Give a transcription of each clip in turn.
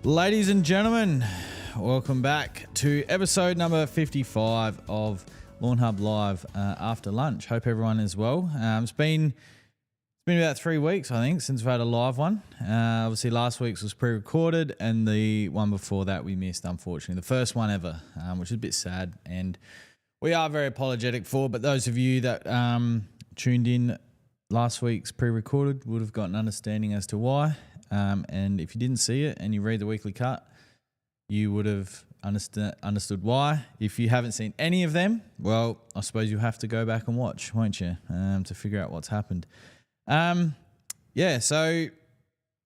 Ladies and gentlemen, welcome back to episode number 55 of Lawnhub Live after lunch. Hope everyone is well. It's been about 3 weeks, I think, since we've had a live one. Obviously, last week's was pre-recorded, and the one before that we missed, unfortunately. The first one ever, which is a bit sad, and we are very apologetic for. But those of you that tuned in last week's pre-recorded would have got an understanding as to why. And if you didn't see it and you read the weekly cut, you would have understood why. If you haven't seen any of them, well, I suppose you have to go back and watch, won't you, to figure out what's happened. So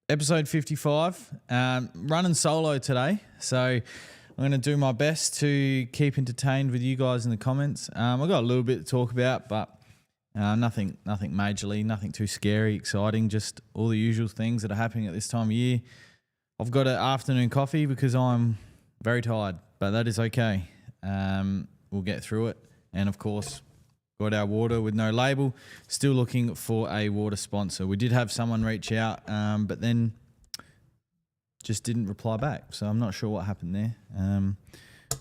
episode 55, running solo today. So I'm going to do my best to keep entertained with you guys in the comments. I've got a little bit to talk about, but nothing majorly, nothing too scary, exciting, just all the usual things that are happening at this time of year. I've got an afternoon coffee because I'm very tired, but that is okay. We'll get through it. And of course, got our water with no label. Still looking for a water sponsor. We did have someone reach out, but then just didn't reply back. So I'm not sure what happened there.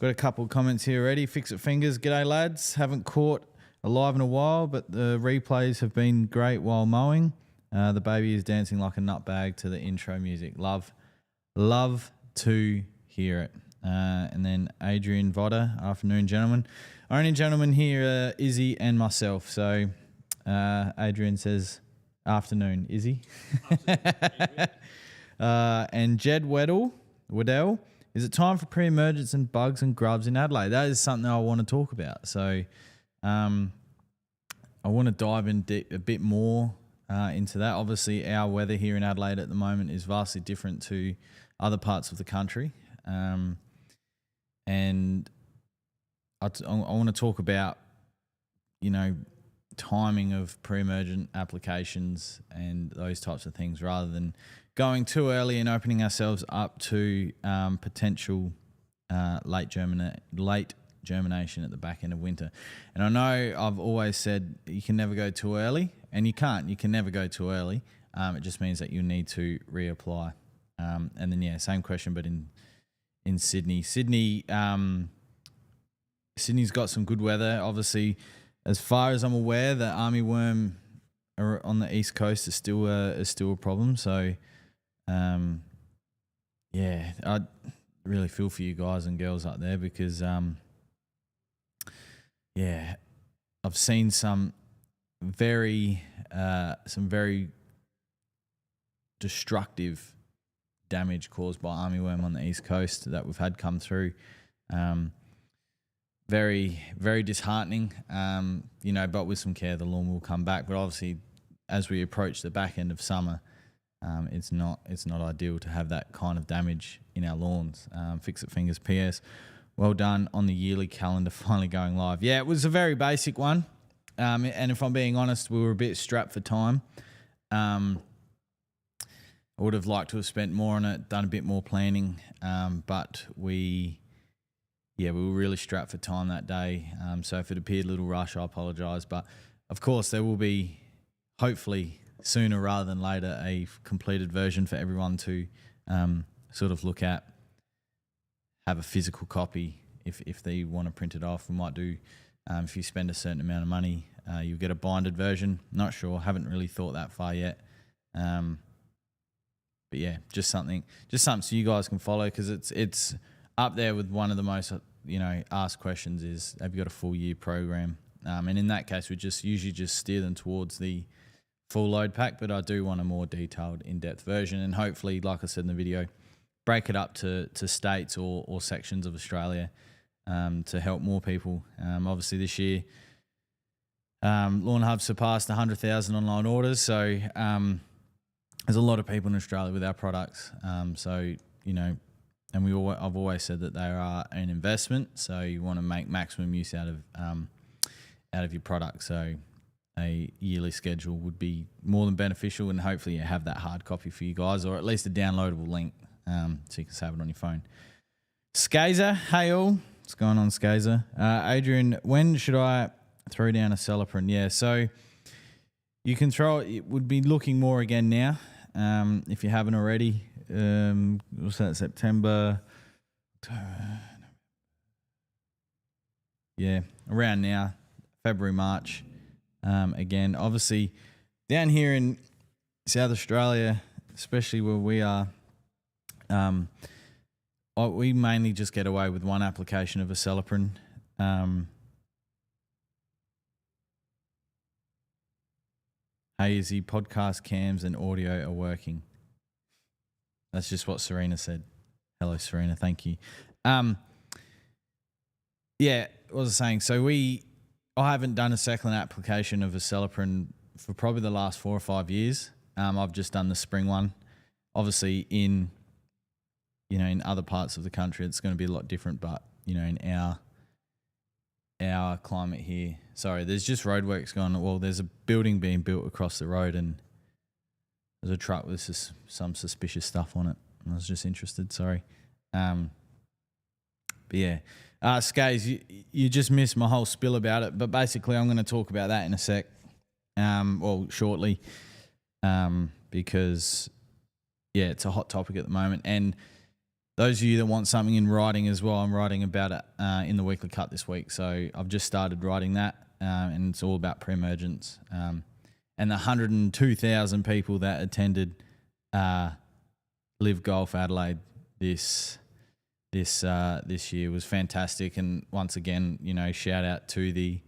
Got a couple of comments here already. Fix It Fingers. G'day, lads. Haven't caught alive in a while, but the replays have been great while mowing. The baby is dancing like a nutbag to the intro music. Love to hear it. And then Adrian Vodder, afternoon, gentlemen. Only gentlemen here, Izzy and myself. So Adrian says afternoon, Izzy. And Jed Weddell, is it time for pre-emergents and bugs and grubs in Adelaide? That is something I want to talk about. So I want to dive in a bit more into that. Obviously, our weather here in Adelaide at the moment is vastly different to other parts of the country. And I want to talk about, timing of pre-emergent applications and those types of things rather than going too early and opening ourselves up to potential late germination at the back end of winter. And I know I've always said you can never go too early, and you can't. You can never go too early. It just means that you need to reapply. And then, same question, but in Sydney. Sydney's got some good weather. Obviously, as far as I'm aware, the armyworm on the east coast is still a problem. So, I really feel for you guys and girls up there because, I've seen some very destructive damage caused by armyworm on the east coast that we've had come through. Very, very disheartening. But with some care, the lawn will come back. But obviously, as we approach the back end of summer, it's not ideal to have that kind of damage in our lawns. Fix It Fingers PS. Well done on the yearly calendar finally going live. Yeah, it was a very basic one. And if I'm being honest, we were a bit strapped for time. I would have liked to have spent more on it, done a bit more planning. But we were really strapped for time that day. So if it appeared a little rush, I apologise. But of course, there will be, hopefully sooner rather than later, a completed version for everyone to sort of look at. Have a physical copy if they want to print it off. We might do, if you spend a certain amount of money, you'll get a binded version. Not sure, haven't really thought that far yet. But yeah, just something so you guys can follow, because it's up there with one of the most asked questions is, have you got a full year program? And in that case, we usually just steer them towards the full load pack, but I do want a more detailed, in-depth version, and hopefully, like I said in the video, break it up to states or sections of Australia to help more people. Obviously, this year, Lawnhub surpassed 100,000 online orders, so there's a lot of people in Australia with our products. I've always said that they are an investment, so you want to make maximum use out of your product. So a yearly schedule would be more than beneficial, and hopefully you have that hard copy for you guys, or at least a downloadable link. So you can save it on your phone. Skazer, hey all. What's going on, Skazer? Adrian, when should I throw down a Celeprint? Yeah, so you can throw it. It would be looking more again now. If you haven't already, what's that, September? Yeah, around now, February, March. Again, obviously, down here in South Australia, especially where we are, we mainly just get away with one application of acelepryn. Hey, Izzy, podcast cams and audio are working. That's just what Serena said. Hello, Serena. Thank you. Yeah, what was I saying? So I haven't done a second application of acelepryn for probably the last 4 or 5 years. I've just done the spring one. Obviously, in other parts of the country, it's going to be a lot different. But in our climate here, sorry, there's just roadworks going on. Well, there's a building being built across the road, and there's a truck with some suspicious stuff on it. I was just interested. Sorry, but yeah. Skays, you just missed my whole spiel about it, but basically I'm going to talk about that in a sec, shortly, because, yeah, it's a hot topic at the moment. And those of you that want something in writing as well, I'm writing about it in the weekly cut this week. So I've just started writing that, and it's all about pre-emergents. And the 102,000 people that attended Live Golf Adelaide this year was fantastic. And once again, shout out to the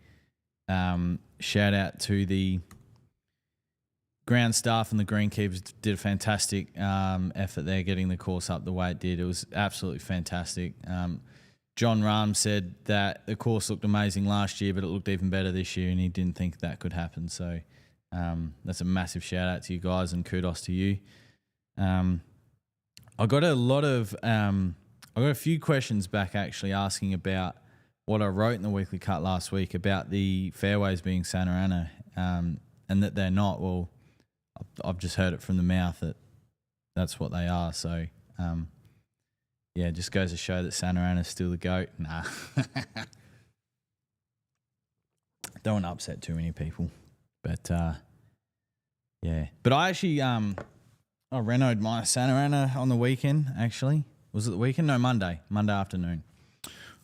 ground staff and the greenkeepers did a fantastic effort there, getting the course up the way it did. It was absolutely fantastic. John Rahm said that the course looked amazing last year, but it looked even better this year, and he didn't think that could happen. So that's a massive shout out to you guys, and kudos to you. I got a few questions back actually asking about what I wrote in the weekly cut last week about the fairways being Santa Ana, and that they're not. Well, I've just heard it from the mouth that that's what they are. So, yeah, it just goes to show that Santa Ana's still the GOAT. Nah. Don't want to upset too many people. But, yeah. But I actually, I renoed my Santa Ana on the weekend, actually. Was it the weekend? No, Monday afternoon.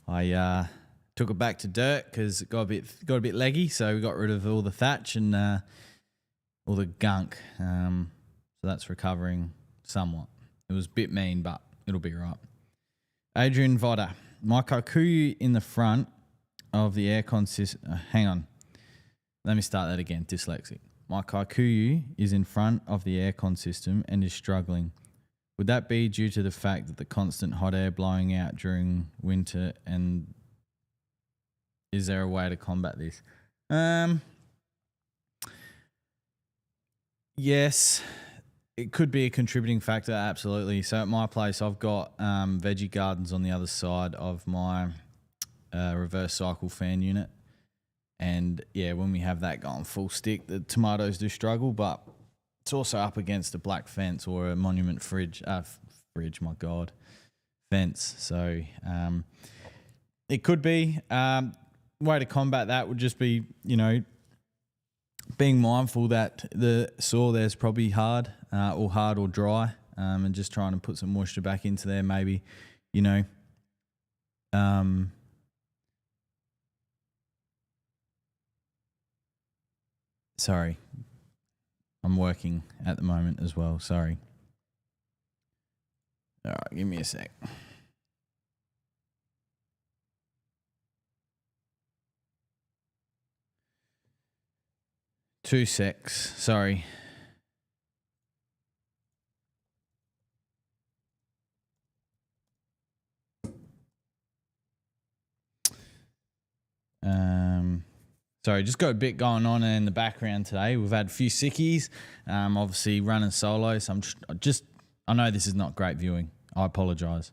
I took it back to dirt because it got a bit leggy, so we got rid of all the thatch and all the gunk. So that's recovering somewhat. It was a bit mean, but it'll be right. Adrian Vodder, my Kikuyu in the front of the aircon system. Hang on, let me start that again. Dyslexic. My Kikuyu is in front of the aircon system and is struggling. Would that be due to the fact that the constant hot air blowing out during winter, and is there a way to combat this? Yes, it could be a contributing factor, absolutely. So at my place, I've got veggie gardens on the other side of my reverse cycle fan unit. And, yeah, when we have that going full stick, the tomatoes do struggle, but it's also up against a black fence or a monument fence. So it could be. Way to combat that would just be, being mindful that the soil there's probably hard or dry, and just trying to put some moisture back into there maybe, sorry. I'm working at the moment as well. Sorry. All right, give me a sec. Two secs. Sorry. Sorry, just got a bit going on in the background today. We've had a few sickies, obviously running solo. So I know this is not great viewing. I apologise.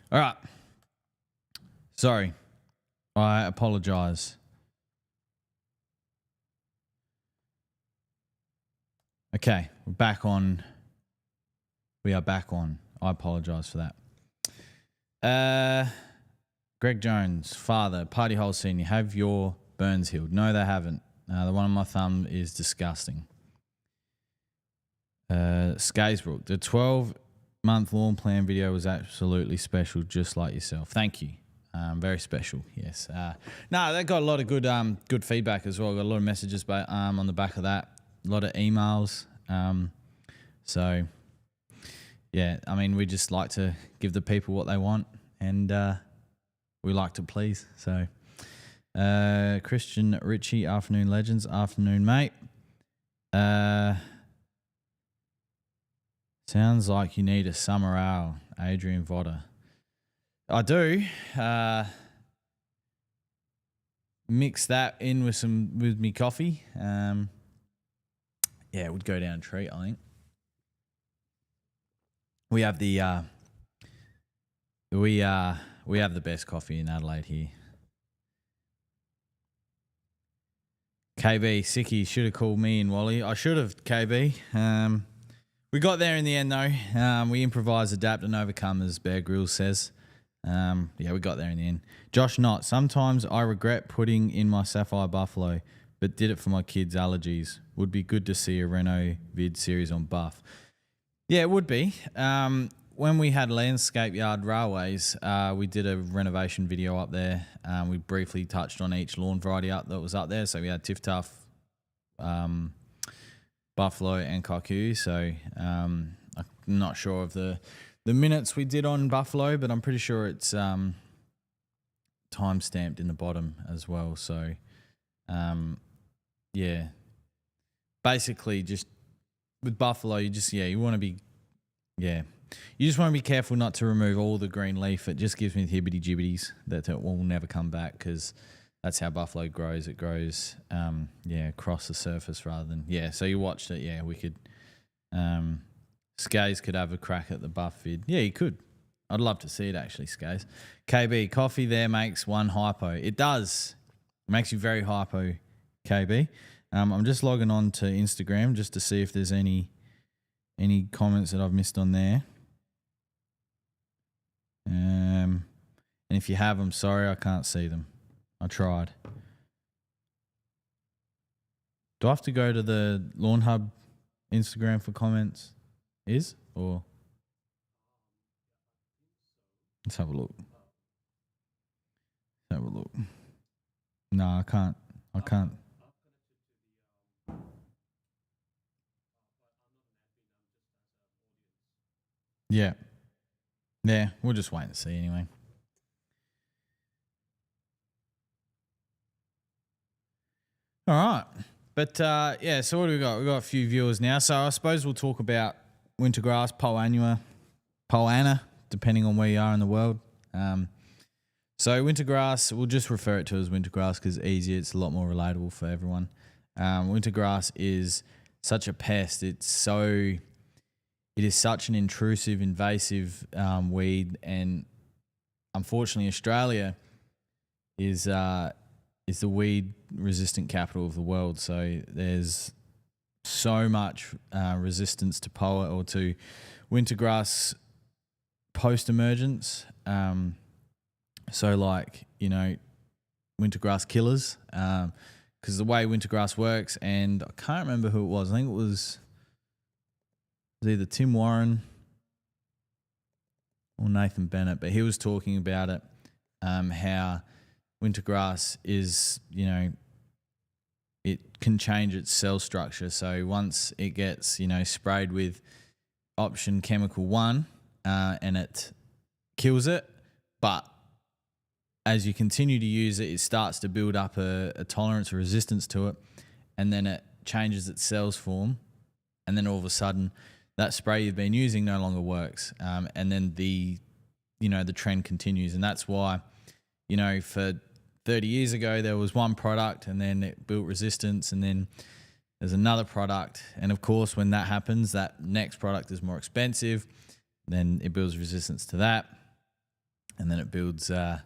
All right. Sorry. I apologise. Okay, we're back on We are back on. I apologise for that. Greg Jones, father, Party Hole Senior, have your burns healed? No, they haven't. The one on my thumb is disgusting. Skaysbrook, the 12-month lawn plan video was absolutely special, just like yourself. Thank you. Very special, yes. No, they got a lot of good feedback as well. Got a lot of messages on the back of that. A lot of emails. So, yeah, I mean, we just like to give the people what they want, and we like to please. So, Christian Ritchie, afternoon legends, afternoon mate. Sounds like you need a summer hour, Adrian Vodder. I do. Mix that in with me coffee. Yeah, it would go down a treat, I think. We have the we have the best coffee in Adelaide here. KB, Sicky, should have called me and Wally. I should have, KB. We got there in the end, though. We improvise, adapt, and overcome, as Bear Grylls says. Yeah, we got there in the end. Josh Knott, sometimes I regret putting in my Sapphire Buffalo, but did it for my kids' allergies. Would be good to see a Renault vid series on Buff. Yeah, it would be. When we had Landscape Yard Railways, we did a renovation video up there. We briefly touched on each lawn variety that was up there. So we had Tiff Tuff, Buffalo and Cockatoo. So I'm not sure of the minutes we did on Buffalo, but I'm pretty sure it's time stamped in the bottom as well. So yeah, basically just with Buffalo, you want to be, you just want to be careful not to remove all the green leaf. It just gives me the hibbity-jibbities that it will never come back, because that's how Buffalo grows. It grows, across the surface rather than, so you watched it, we could, Skays could have a crack at the buff vid. Yeah, he could. I'd love to see it, actually, Skays. KB, coffee there makes one hypo. It does. It makes you very hypo, KB. I'm just logging on to Instagram just to see if there's any comments that I've missed on there. And if you have, I'm sorry, I can't see them. I tried. Do I have to go to the Lawnhub Instagram for comments? Or let's have a look. No, I can't. Yeah, we'll just wait and see anyway. All right. But, so what do we got? We've got a few viewers now. So I suppose we'll talk about Wintergrass, Poana, depending on where you are in the world. So Wintergrass, we'll just refer it to as Wintergrass because it's easier. It's a lot more relatable for everyone. Wintergrass is such a pest. It is such an intrusive, invasive weed, and unfortunately Australia is the weed resistant capital of the world. So there's so much resistance to POA or to Wintergrass post-emergence. So Wintergrass killers, because the way Wintergrass works, and I can't remember who it was. I think it was either Tim Warren or Nathan Bennett, but he was talking about it, how Wintergrass is, it can change its cell structure. So once it gets, sprayed with option chemical 1, and it kills it, but as you continue to use it, it starts to build up a tolerance or resistance to it, and then it changes its cells form, and then all of a sudden that spray you've been using no longer works, and then the trend continues. And that's why, for 30 years ago there was one product, and then it built resistance, and then there's another product, and of course when that happens, that next product is more expensive, then it builds resistance to that, and then it builds the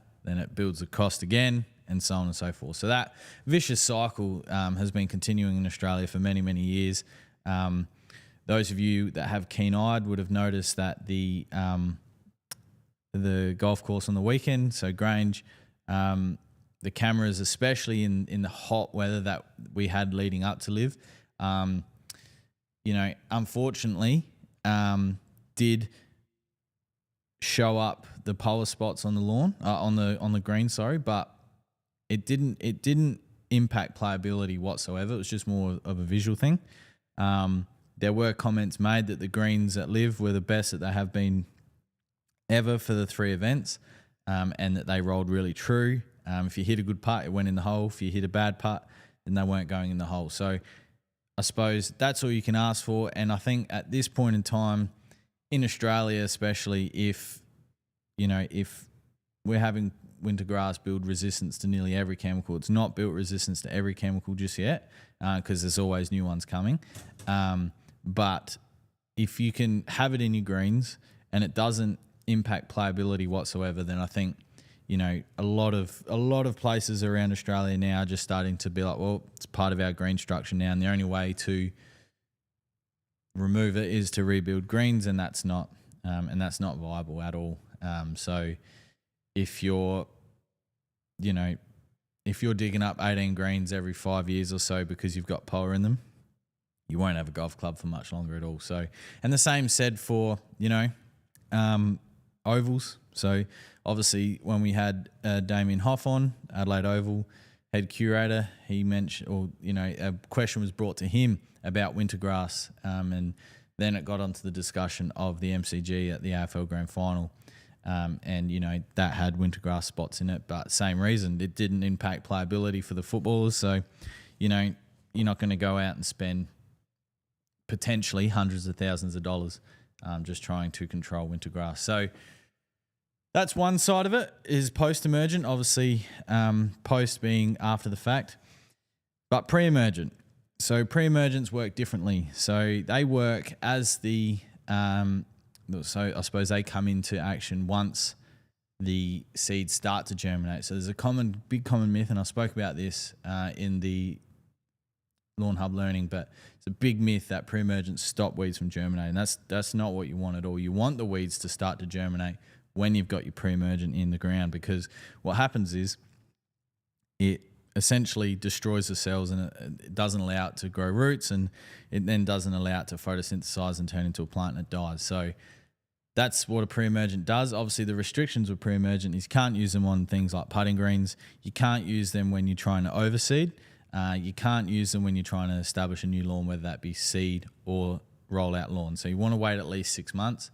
cost again, and so on and so forth. So that vicious cycle has been continuing in Australia for many, many years. The those of you that have keen eyed would have noticed that the golf course on the weekend, so Grange, the cameras, especially in the hot weather that we had leading up to Live, unfortunately, did show up the polar spots on the lawn, on the green, sorry, but it didn't impact playability whatsoever. It was just more of a visual thing. There were comments made that the greens at Live were the best that they have been ever for the 3 events, and that they rolled really true. If you hit a good putt, it went in the hole. If you hit a bad putt, then they weren't going in the hole. So I suppose that's all you can ask for. And I think at this point in time, in Australia especially, if we're having Wintergrass build resistance to nearly every chemical, it's not built resistance to every chemical just yet, because there's always new ones coming. But if you can have it in your greens and it doesn't impact playability whatsoever, then I think a lot of places around Australia now are just starting to be like, well, it's part of our green structure now, and the only way to remove it is to rebuild greens, and that's not viable at all. So if you're digging up 18 greens every 5 years or so because you've got polar in them, you won't have a golf club for much longer at all. So, and the same said for ovals. So obviously when we had Damien Hoff on, Adelaide Oval head curator, he mentioned, a question was brought to him about Wintergrass, and then it got onto the discussion of the MCG at the AFL Grand Final, and that had Wintergrass spots in it, but same reason, it didn't impact playability for the footballers. So you're not going to go out and spend potentially hundreds of thousands of dollars just trying to control Wintergrass. So that's one side of it, is post-emergent, obviously, post being after the fact, but pre-emergent. So pre-emergents work differently. So they work as so I suppose they come into action once the seeds start to germinate. So there's a big common myth, and I spoke about this in the Lawnhub learning, but it's a big myth that pre-emergents stop weeds from germinating. That's not what you want at all. You want the weeds to start to germinate when you've got your pre-emergent in the ground, because what happens is it essentially destroys the cells, and it doesn't allow it to grow roots, and it then doesn't allow it to photosynthesize and turn into a plant, and it dies. So that's what a pre-emergent does. Obviously, the restrictions with pre-emergent is you can't use them on things like putting greens. You can't use them when you're trying to overseed. You can't use them when you're trying to establish a new lawn, whether that be seed or roll out lawn. So you want to wait at least 6 months.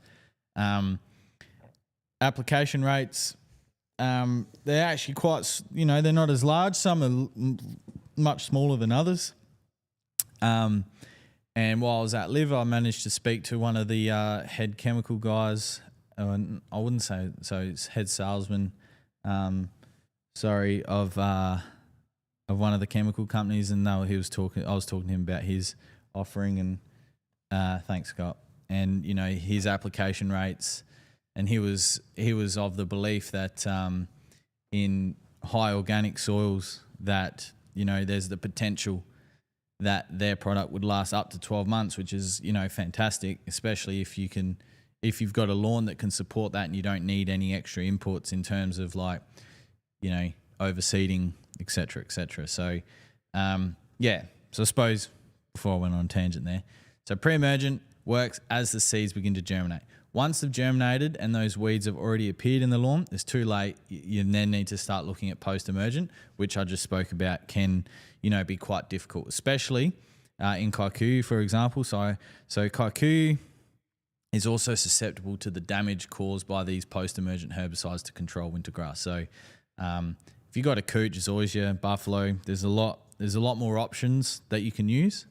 Application rates, they're actually quite, they're not as large. Some are much smaller than others. And while I was at Live, I managed to speak to one of the head chemical guys. I wouldn't say so. It's head salesman. Of one of the chemical companies, and I was talking to him about his offering, and thanks, Scott. And his application rates. And he was of the belief that in high organic soils that there's the potential that their product would last up to 12 months, which is fantastic, especially if you've got a lawn that can support that and you don't need any extra inputs in terms of overseeding, etc., etc. So so I suppose before I went on a tangent there, so pre-emergent works as the seeds begin to germinate. Once they've germinated and those weeds have already appeared in the lawn, it's too late. You then need to start looking at post-emergent, which I just spoke about can, be quite difficult, especially in kikuyu, for example. So kikuyu is also susceptible to the damage caused by these post-emergent herbicides to control wintergrass. So if you've got a cooch, zoysia, buffalo, there's a lot more options that you can use.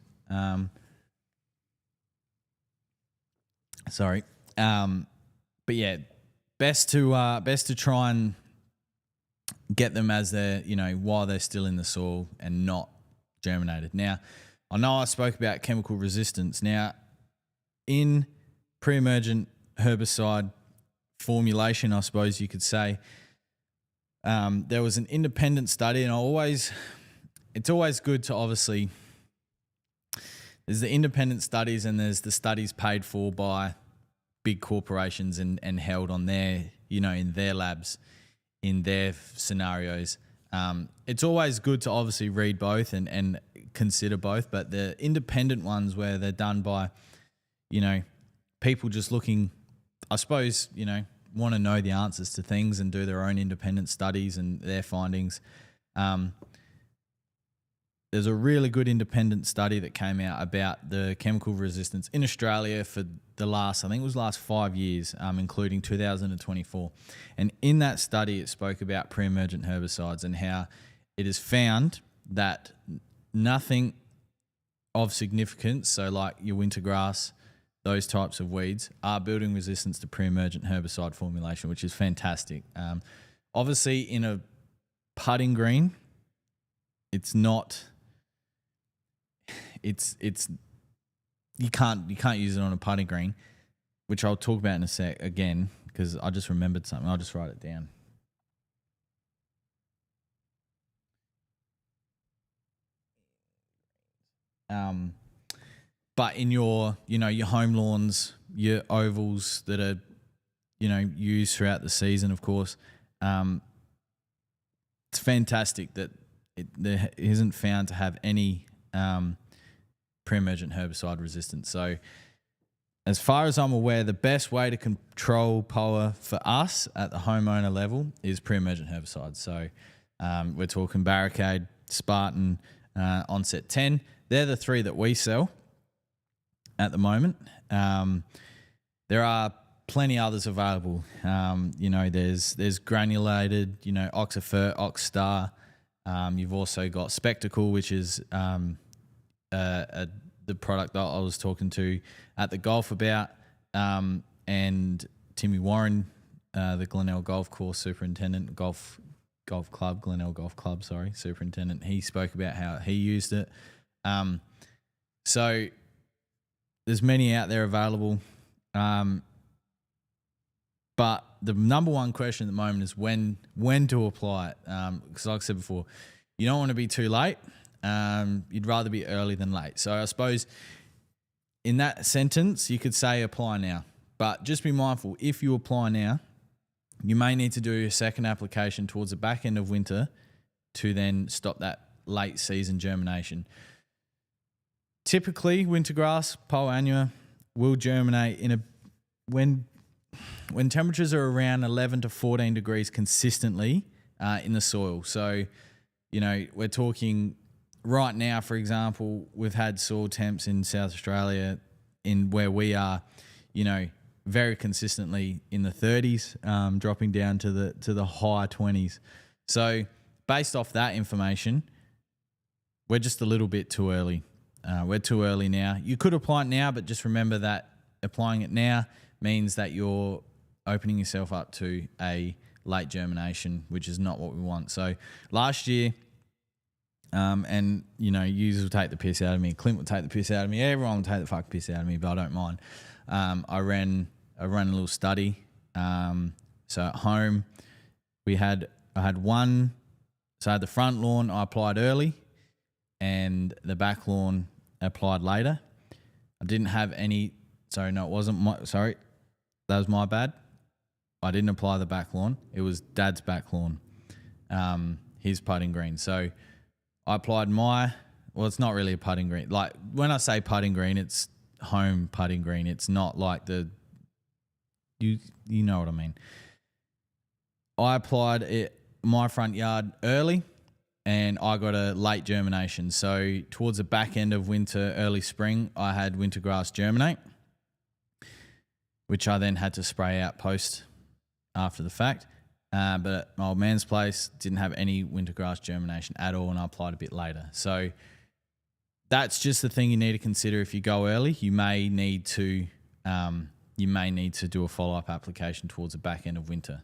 But yeah, best to try and get them as they're, while they're still in the soil and not germinated. Now, I know I spoke about chemical resistance. Now, in pre-emergent herbicide formulation, I suppose you could say, there was an independent study, and it's always good to obviously there's the independent studies and there's the studies paid for by big corporations and held on their, in their labs, in their scenarios. It's always good to obviously read both and consider both, but the independent ones where they're done by, people just looking, I suppose, want to know the answers to things and do their own independent studies and their findings. There's a really good independent study that came out about the chemical resistance in Australia for the last 5 years, including 2024. And in that study, it spoke about pre-emergent herbicides and how it is found that nothing of significance, so like your wintergrass, those types of weeds, are building resistance to pre-emergent herbicide formulation, which is fantastic. Obviously, in a putting green, it's not... It's you can't use it on a putting green, which I'll talk about in a sec again because I just remembered something. I'll just write it down. But in your your home lawns, your ovals that are used throughout the season, of course, it's fantastic that there isn't found to have any pre-emergent herbicide resistance. So as far as I'm aware, the best way to control POA for us at the homeowner level is pre-emergent herbicides. So we're talking Barricade, Spartan, Onset 10. They're the three that we sell at the moment. There are plenty others available. There's granulated, Oxifert, Oxstar. You've also got Spectacle, which is the product that I was talking to at the golf about, and Timmy Warren, the Glenelg Golf Course superintendent, Golf Club, Glenelg Golf Club, superintendent. He spoke about how he used it. So there's many out there available, but the number one question at the moment is when to apply it. Because like I said before, you don't want to be too late. You'd rather be early than late. So I suppose in that sentence, you could say apply now. But just be mindful, if you apply now, you may need to do a second application towards the back end of winter to then stop that late season germination. Typically, wintergrass, Poa annua, will germinate when temperatures are around 11 to 14 degrees consistently in the soil. So, we're talking right now, for example, we've had soil temps in South Australia in where we are, very consistently in the 30s, dropping down to the high 20s. So based off that information, we're just a little bit too early. We're too early now. You could apply it now, but just remember that applying it now means that you're opening yourself up to a late germination, which is not what we want. So last year, and users will take the piss out of me, Clint will take the piss out of me, everyone will take the fuck piss out of me, but I don't mind. I ran a little study. So at home, I had the front lawn I applied early, and the back lawn applied later. I didn't have any. Sorry, no, it wasn't my. Sorry, that was my bad. I didn't apply the back lawn. It was Dad's back lawn, his putting green. So I applied it's not really a putting green. Like when I say putting green, it's home putting green. It's not like you know what I mean. I applied it my front yard early, and I got a late germination. So towards the back end of winter, early spring, I had wintergrass germinate, which I then had to spray out after the fact. But at my old man's place, didn't have any wintergrass germination at all, and I applied a bit later. So that's just the thing you need to consider. If you go early, you may need to do a follow-up application towards the back end of winter.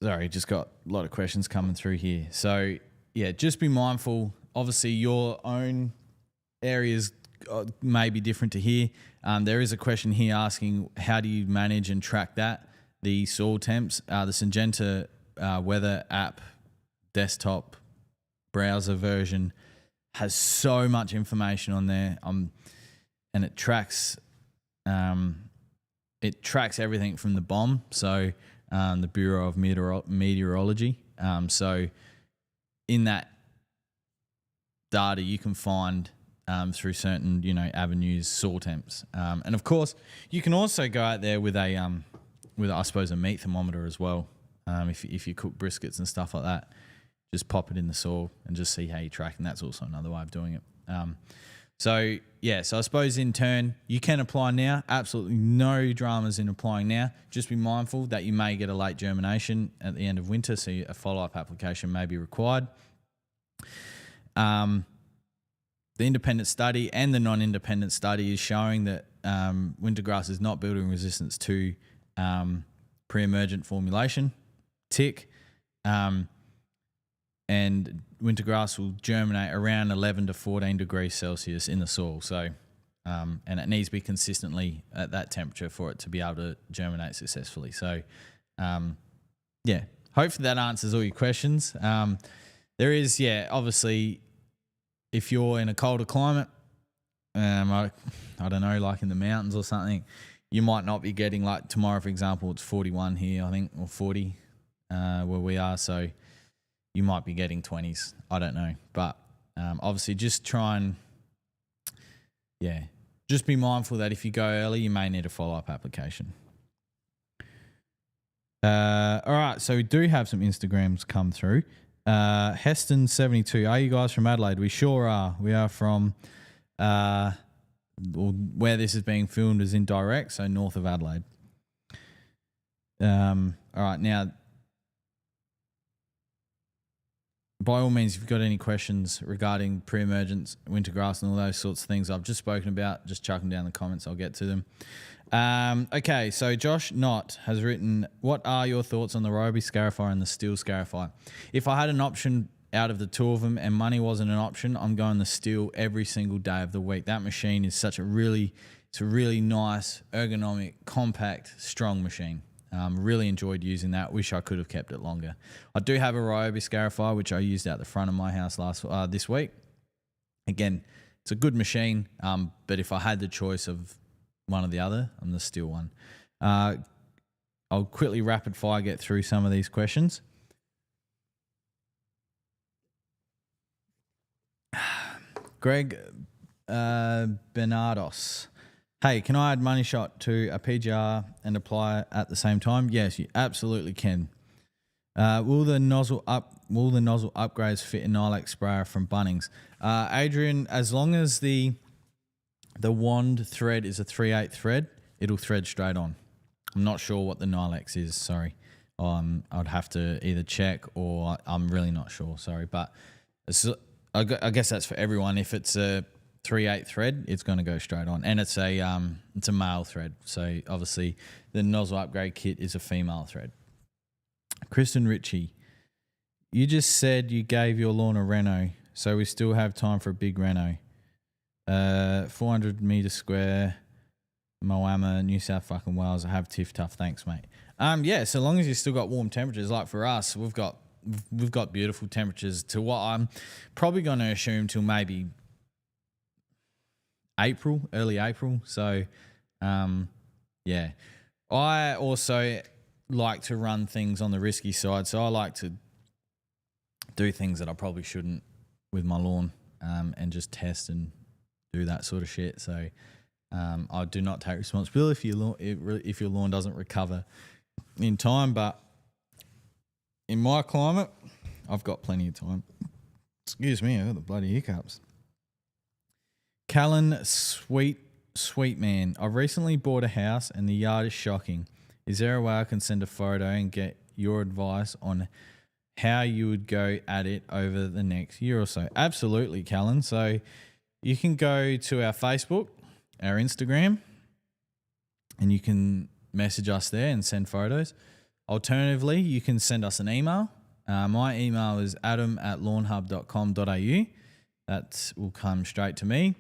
Sorry, just got a lot of questions coming through here. So yeah, just be mindful. Obviously, your own areas may be different to here. There is a question here asking, how do you manage and track that? The soil temps, the Syngenta weather app, desktop browser version has so much information on there, and it tracks everything from the BOM, so the Bureau of Meteorology. So in that data, you can find through certain avenues soil temps, and of course you can also go out there with a I suppose a meat thermometer as well. If you cook briskets and stuff like that, just pop it in the soil and just see how you track, and that's also another way of doing it. So I suppose in turn you can apply now. Absolutely no dramas in applying now. Just be mindful that you may get a late germination at the end of winter, so a follow-up application may be required. The independent study and the non-independent study is showing that wintergrass is not building resistance to pre-emergent formulation, tick, and wintergrass will germinate around 11 to 14 degrees Celsius in the soil. So, and it needs to be consistently at that temperature for it to be able to germinate successfully. So, hopefully that answers all your questions. There is, obviously, if you're in a colder climate, I don't know, like in the mountains or something, you might not be getting, like tomorrow, for example, it's 41 here, I think, or 40 where we are. So you might be getting 20s. I don't know. But obviously just try and, just be mindful that if you go early, you may need a follow-up application. All right, so we do have some Instagrams come through. Heston72, are you guys from Adelaide? We sure are. We are from where this is being filmed is in Direct, so north of Adelaide. All right, now, by all means, if you've got any questions regarding pre-emergence, wintergrass and all those sorts of things I've just spoken about, just chuck them down in the comments. I'll get to them. Okay, so Josh Knott has written, what are your thoughts on the Ryobi Scarifier and the Steel Scarifier? If I had an option out of the two of them and money wasn't an option, I'm going the Steel every single day of the week. That machine is it's a really nice, ergonomic, compact, strong machine. Really enjoyed using that. Wish I could have kept it longer. I do have a Ryobi Scarifier, which I used out the front of my house this week. Again, it's a good machine, but if I had the choice of one or the other, I'm the Steel one. I'll quickly rapid fire get through some of these questions. Greg Bernardos. Hey, can I add Money Shot to a PGR and apply at the same time? Yes, you absolutely can. Will the nozzle upgrades fit a Nylax sprayer from Bunnings? Adrian, as long as the wand thread is a 3/8 thread, it'll thread straight on. I'm not sure what the Nylax is, sorry. I'd have to either check or I'm really not sure, sorry. But I guess that's for everyone. If it's a 3/8 thread, it's going to go straight on. And it's a male thread. So obviously the nozzle upgrade kit is a female thread. Kristen Ritchie, you just said you gave your lawn a reno, so we still have time for a big reno. 400 metre square, Moama, New South fucking Wales. I have tiff tough. Thanks, mate. So long as you still got warm temperatures, like for us, we've got beautiful temperatures to what I'm probably going to assume till maybe early April. So, I also like to run things on the risky side. So I like to do things that I probably shouldn't with my lawn, and just test and do that sort of shit. So I do not take responsibility if your lawn doesn't recover in time. But in my climate, I've got plenty of time. Excuse me, I got the bloody hiccups. Callan, sweet man. I've recently bought a house and the yard is shocking. Is there a way I can send a photo and get your advice on how you would go at it over the next year or so? Absolutely, Callan. So you can go to our Facebook, our Instagram, and you can message us there and send photos. Alternatively, you can send us an email. My email is adam@lawnhub.com.au. That will come straight to me.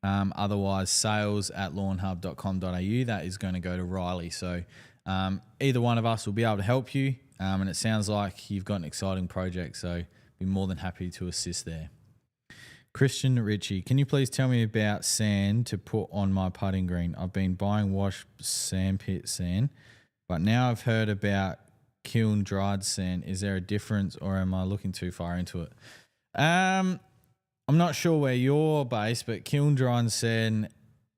Otherwise, sales@lawnhub.com.au. That is going to go to Riley. So either one of us will be able to help you. And it sounds like you've got an exciting project, so be more than happy to assist there. Christian Ritchie, can you please tell me about sand to put on my putting green? I've been buying washed sandpit sand, but now I've heard about kiln dried sand. Is there a difference, or am I looking too far into it? I'm not sure where you're based, but kiln dried sand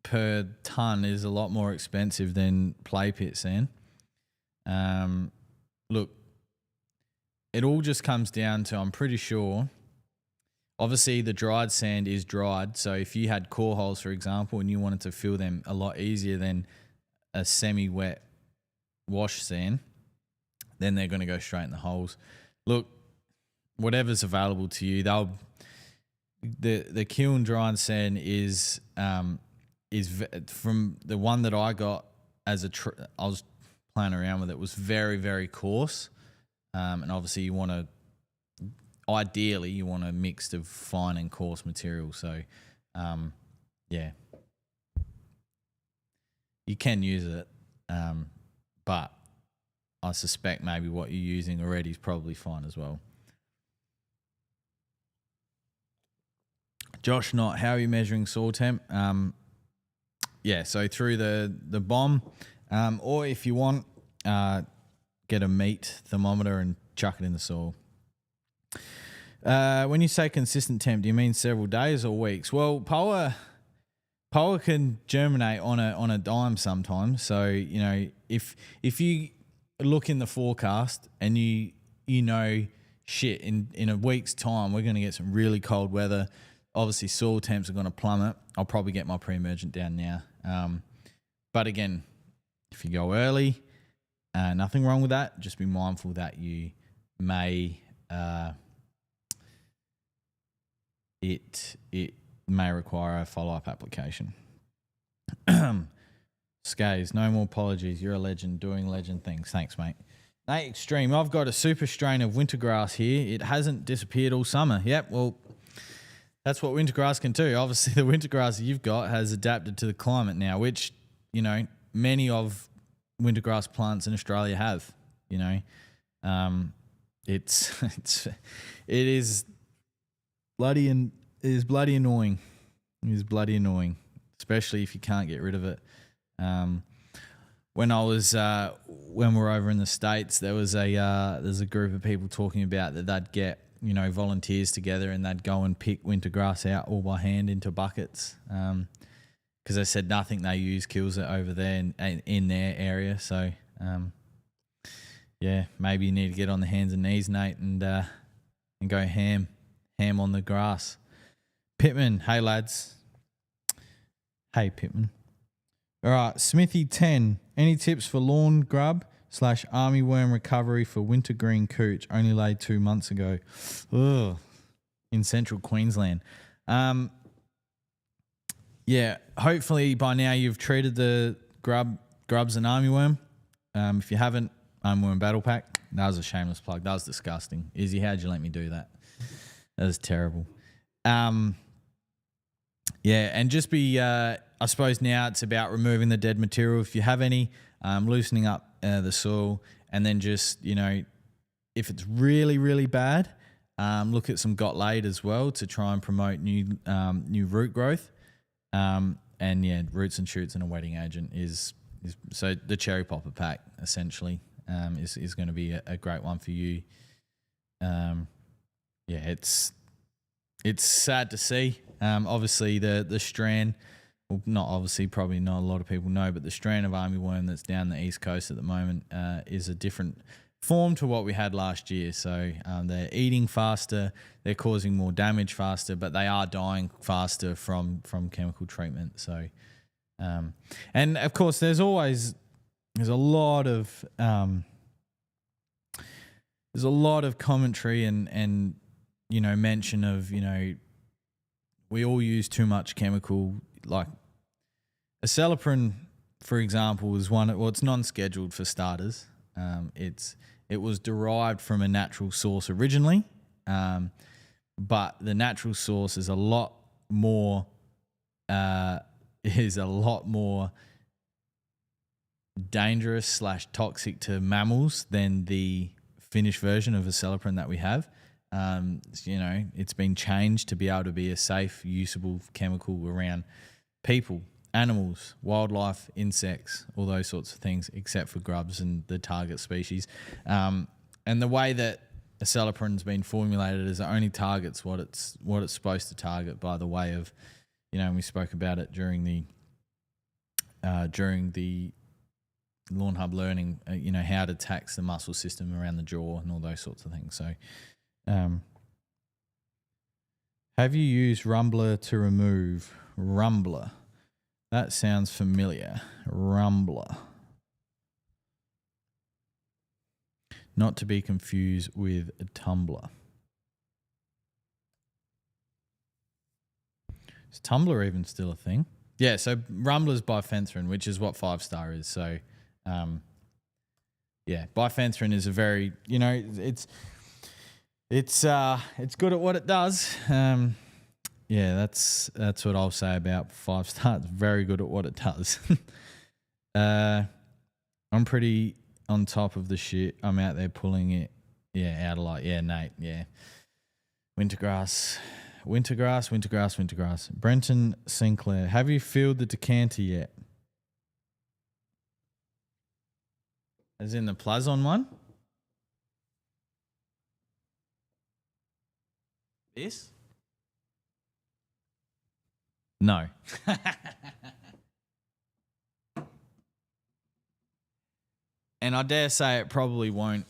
per ton is a lot more expensive than play pit sand. Look, it all just comes down to, I'm pretty sure, obviously the dried sand is dried. So if you had core holes, for example, and you wanted to fill them a lot easier than a semi-wet wash sand, then they're going to go straight in the holes. Look, whatever's available to you, the kiln dried sand is from the one that I got as I was playing around with it, was very, very coarse. And obviously ideally you want a mix of fine and coarse material. So, yeah, you can use it. But I suspect maybe what you're using already is probably fine as well. Josh Knott, how are you measuring soil temp? Yeah, so through the bomb, or if you want, get a meat thermometer and chuck it in the soil. When you say consistent temp, do you mean several days or weeks? Well, poa can germinate on a dime sometimes. So, you know, if you look in the forecast and you know, shit, in a week's time we're going to get some really cold weather. Obviously, soil temps are going to plummet. I'll probably get my pre-emergent down now. But again, if you go early, nothing wrong with that. Just be mindful that you may it may require a follow-up application. Skays, no more apologies. You're a legend doing legend things. Thanks, mate. Nate Extreme, I've got a super strain of wintergrass here. It hasn't disappeared all summer. Yep, well, that's what wintergrass can do. Obviously, the wintergrass you've got has adapted to the climate now, which, you know, many of wintergrass plants in Australia have. You know, it is bloody annoying. It is bloody annoying, especially if you can't get rid of it. When we were over in the States, there's a group of people talking about that they'd get, you know, volunteers together and they'd go and pick wintergrass out all by hand into buckets. Because they said nothing they use kills it over there in their area. So, yeah, maybe you need to get on the hands and knees, Nate, and go ham on the grass. Pittman, hey lads. Hey Pittman. All right, Smithy 10. Any tips for lawn grub / armyworm recovery for wintergreen cooch? Only laid 2 months ago. Ugh. In central Queensland. Yeah, hopefully by now you've treated the grubs and armyworm. If you haven't, armyworm battle pack. That was a shameless plug. That was disgusting. Izzy, how'd you let me do that? That was terrible. Yeah, and just be, I suppose now it's about removing the dead material if you have any, loosening up the soil, and then just, you know, if it's really, really bad, look at some got laid as well to try and promote new root growth. And yeah, roots and shoots and a wetting agent is so the cherry popper pack essentially is going to be a great one for you. Yeah, it's sad to see. Obviously the strand, well, not obviously, probably not a lot of people know, but the strand of armyworm that's down the east coast at the moment is a different form to what we had last year. So they're eating faster, they're causing more damage faster, but they are dying faster from chemical treatment. So, and of course, there's a lot of commentary and you know, mention of, you know, we all use too much chemical. Like acelepryn, for example, is one. Well, it's non-scheduled for starters. It was derived from a natural source originally, but the natural source is a lot more dangerous / toxic to mammals than the finished version of acelepryn that we have. It's been changed to be able to be a safe, usable chemical around people, animals, wildlife, insects, all those sorts of things, except for grubs and the target species. And the way that acelepryn's been formulated is it only targets what it's supposed to target by the way of, and we spoke about it during the Lawnhub learning, how it attacks the muscle system around the jaw and all those sorts of things. So, have you used Rumbler to remove Rumbler? That sounds familiar. Rumbler. Not to be confused with a tumbler. Is tumbler even still a thing? Yeah, so Rumbler's bifenthrin, which is what 5-star is. So, bifenthrin is a very, it's good at what it does. That's what I'll say about 5-star. It's very good at what it does. I'm pretty on top of the shit. I'm out there pulling it, out a lot. Yeah, Nate, yeah. Wintergrass. Brenton Sinclair, have you filled the decanter yet? As in the Plazon one? This? No. And I dare say it probably won't.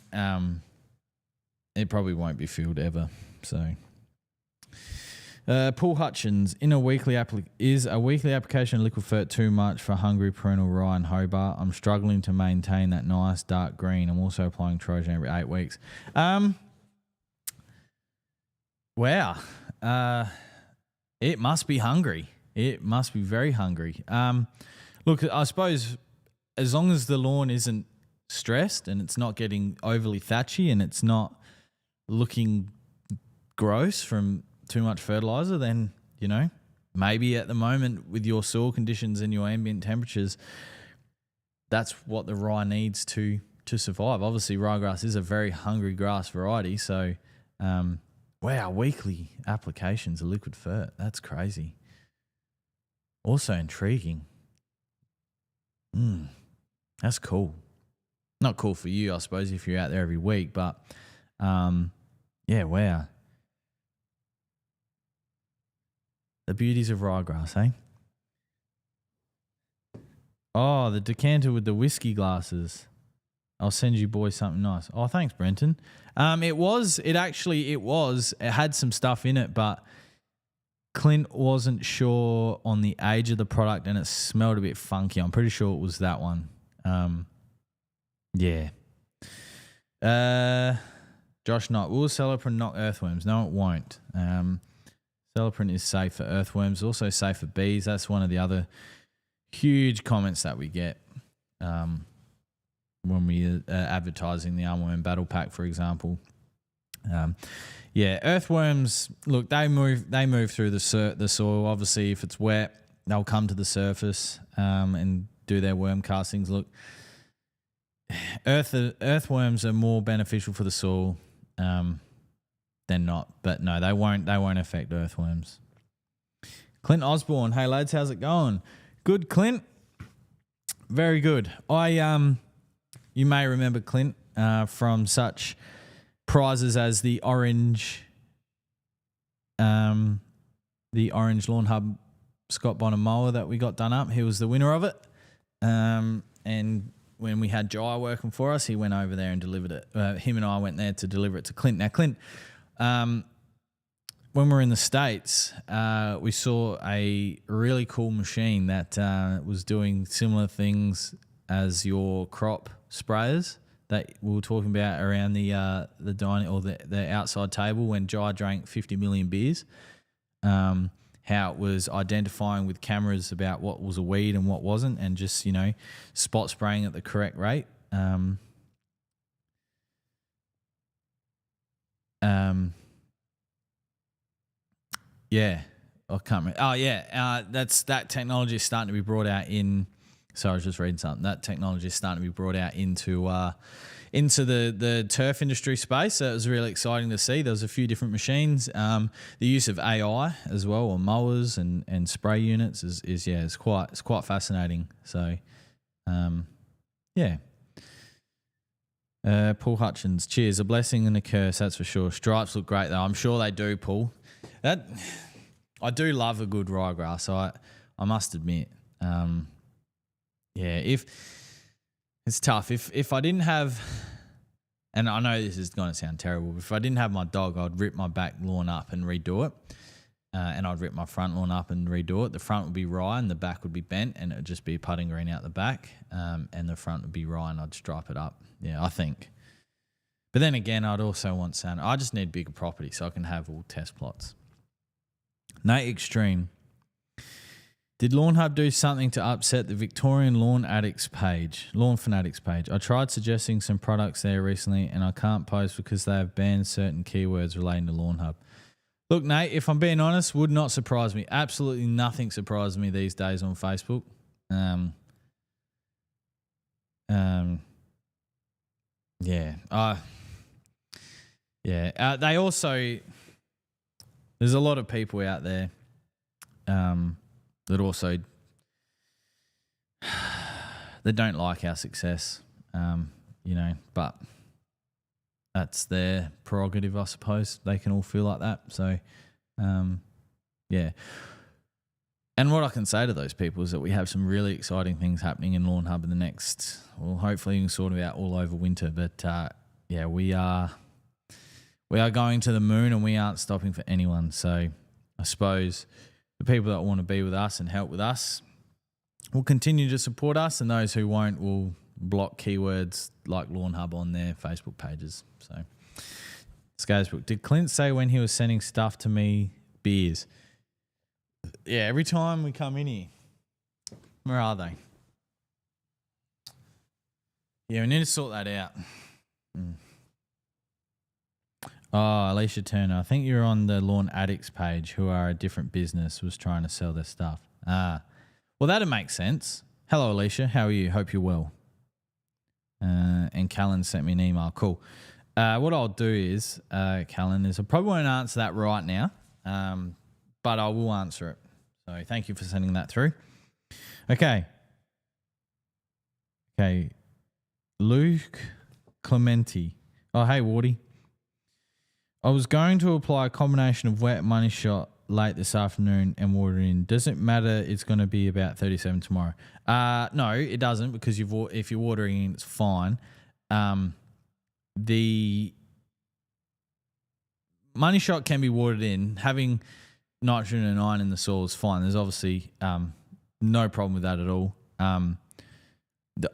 It probably won't be filled ever. So, Paul Hutchins, is a weekly application of liquid fert too much for hungry perennial rye and Hobart? I'm struggling to maintain that nice dark green. I'm also applying Trojan every 8 weeks. Wow. It must be hungry. It must be very hungry. Look, I suppose as long as the lawn isn't stressed and it's not getting overly thatchy and it's not looking gross from too much fertilizer, then, maybe at the moment with your soil conditions and your ambient temperatures, that's what the rye needs to survive. Obviously, ryegrass is a very hungry grass variety. So, wow, weekly applications of liquid fert. That's crazy. Also intriguing. That's cool. Not cool for you, I suppose, if you're out there every week, but wow. The beauties of ryegrass, eh? Oh, the decanter with the whiskey glasses. I'll send you boys something nice. Oh, thanks, Brenton. It had some stuff in it, but Clint wasn't sure on the age of the product and it smelled a bit funky. I'm pretty sure it was that one. Yeah. Josh Knight, will acelepryn knock earthworms? No, it won't. Acelepryn is safe for earthworms, also safe for bees. That's one of the other huge comments that we get when we advertising the armworm battle pack, for example. Earthworms, look, they move through the soil. Obviously, if it's wet, they'll come to the surface and do their worm castings. Look, earthworms are more beneficial for the soil than not, but no, they won't affect earthworms. Clint Osborne, hey lads, how's it going? Good, Clint. Very good. You may remember Clint from such prizes as the orange Lawnhub Scott Bonham mower that we got done up. He was the winner of it. And when we had Jai working for us, he went over there and delivered it. Him and I went there to deliver it to Clint. Now, Clint, when we were in the States, we saw a really cool machine that was doing similar things as your crop sprayers that we were talking about around the dining or the outside table when Jai drank 50 million beers. How it was identifying with cameras about what was a weed and what wasn't, and just, spot spraying at the correct rate. Yeah, I can't remember. Oh, yeah, that technology is starting to be brought out in So I was just reading something. That technology is starting to be brought out into the turf industry space. So it was really exciting to see. There was a few different machines. The use of AI as well, or mowers and spray units is quite fascinating. So yeah. Paul Hutchins, cheers. A blessing and a curse, that's for sure. Stripes look great though. I'm sure they do, Paul. I do love a good ryegrass. I must admit. If it's tough. If I didn't have, and I know this is going to sound terrible, but if I didn't have my dog, I'd rip my back lawn up and redo it. And I'd rip my front lawn up and redo it. The front would be rye and the back would be bent, and it would just be putting green out the back. And the front would be rye, and I'd stripe it up. Yeah, I think. But then again, I'd also want sand. I just need bigger property so I can have all test plots. Nate Extreme. Did Lawnhub do something to upset the Victorian Lawn Fanatics page? I tried suggesting some products there recently, and I can't post because they have banned certain keywords relating to Lawnhub. Look, Nate, if I'm being honest, would not surprise me. Absolutely nothing surprises me these days on Facebook. They also, there's a lot of people out there that also that don't like our success, but that's their prerogative, I suppose. They can all feel like that. So, yeah. And what I can say to those people is that we have some really exciting things happening in Lawnhub in the next, well, hopefully you can sort of out all over winter. But, we are going to the moon and we aren't stopping for anyone. So I suppose the people that want to be with us and help with us will continue to support us, and those who won't will block keywords like Lawnhub on their Facebook pages. So, Scazebrook, did Clint say when he was sending stuff to me, beers? Yeah, every time we come in here. Where are they? Yeah, we need to sort that out. Oh, Alicia Turner. I think you're on the Lawn Addicts page, who are a different business, was trying to sell their stuff. Well, that'd make sense. Hello, Alicia. How are you? Hope you're well. And Callan sent me an email. Cool. What I'll do is, Callan, is I probably won't answer that right now, but I will answer it. So thank you for sending that through. Okay. Luke Clementi. Oh, hey, Wardy. I was going to apply a combination of wet money shot late this afternoon and water in. Does it matter? It's going to be about 37 tomorrow. No, it doesn't, because if you're watering in, it's fine. The money shot can be watered in. Having nitrogen and iron in the soil is fine. There's obviously no problem with that at all. The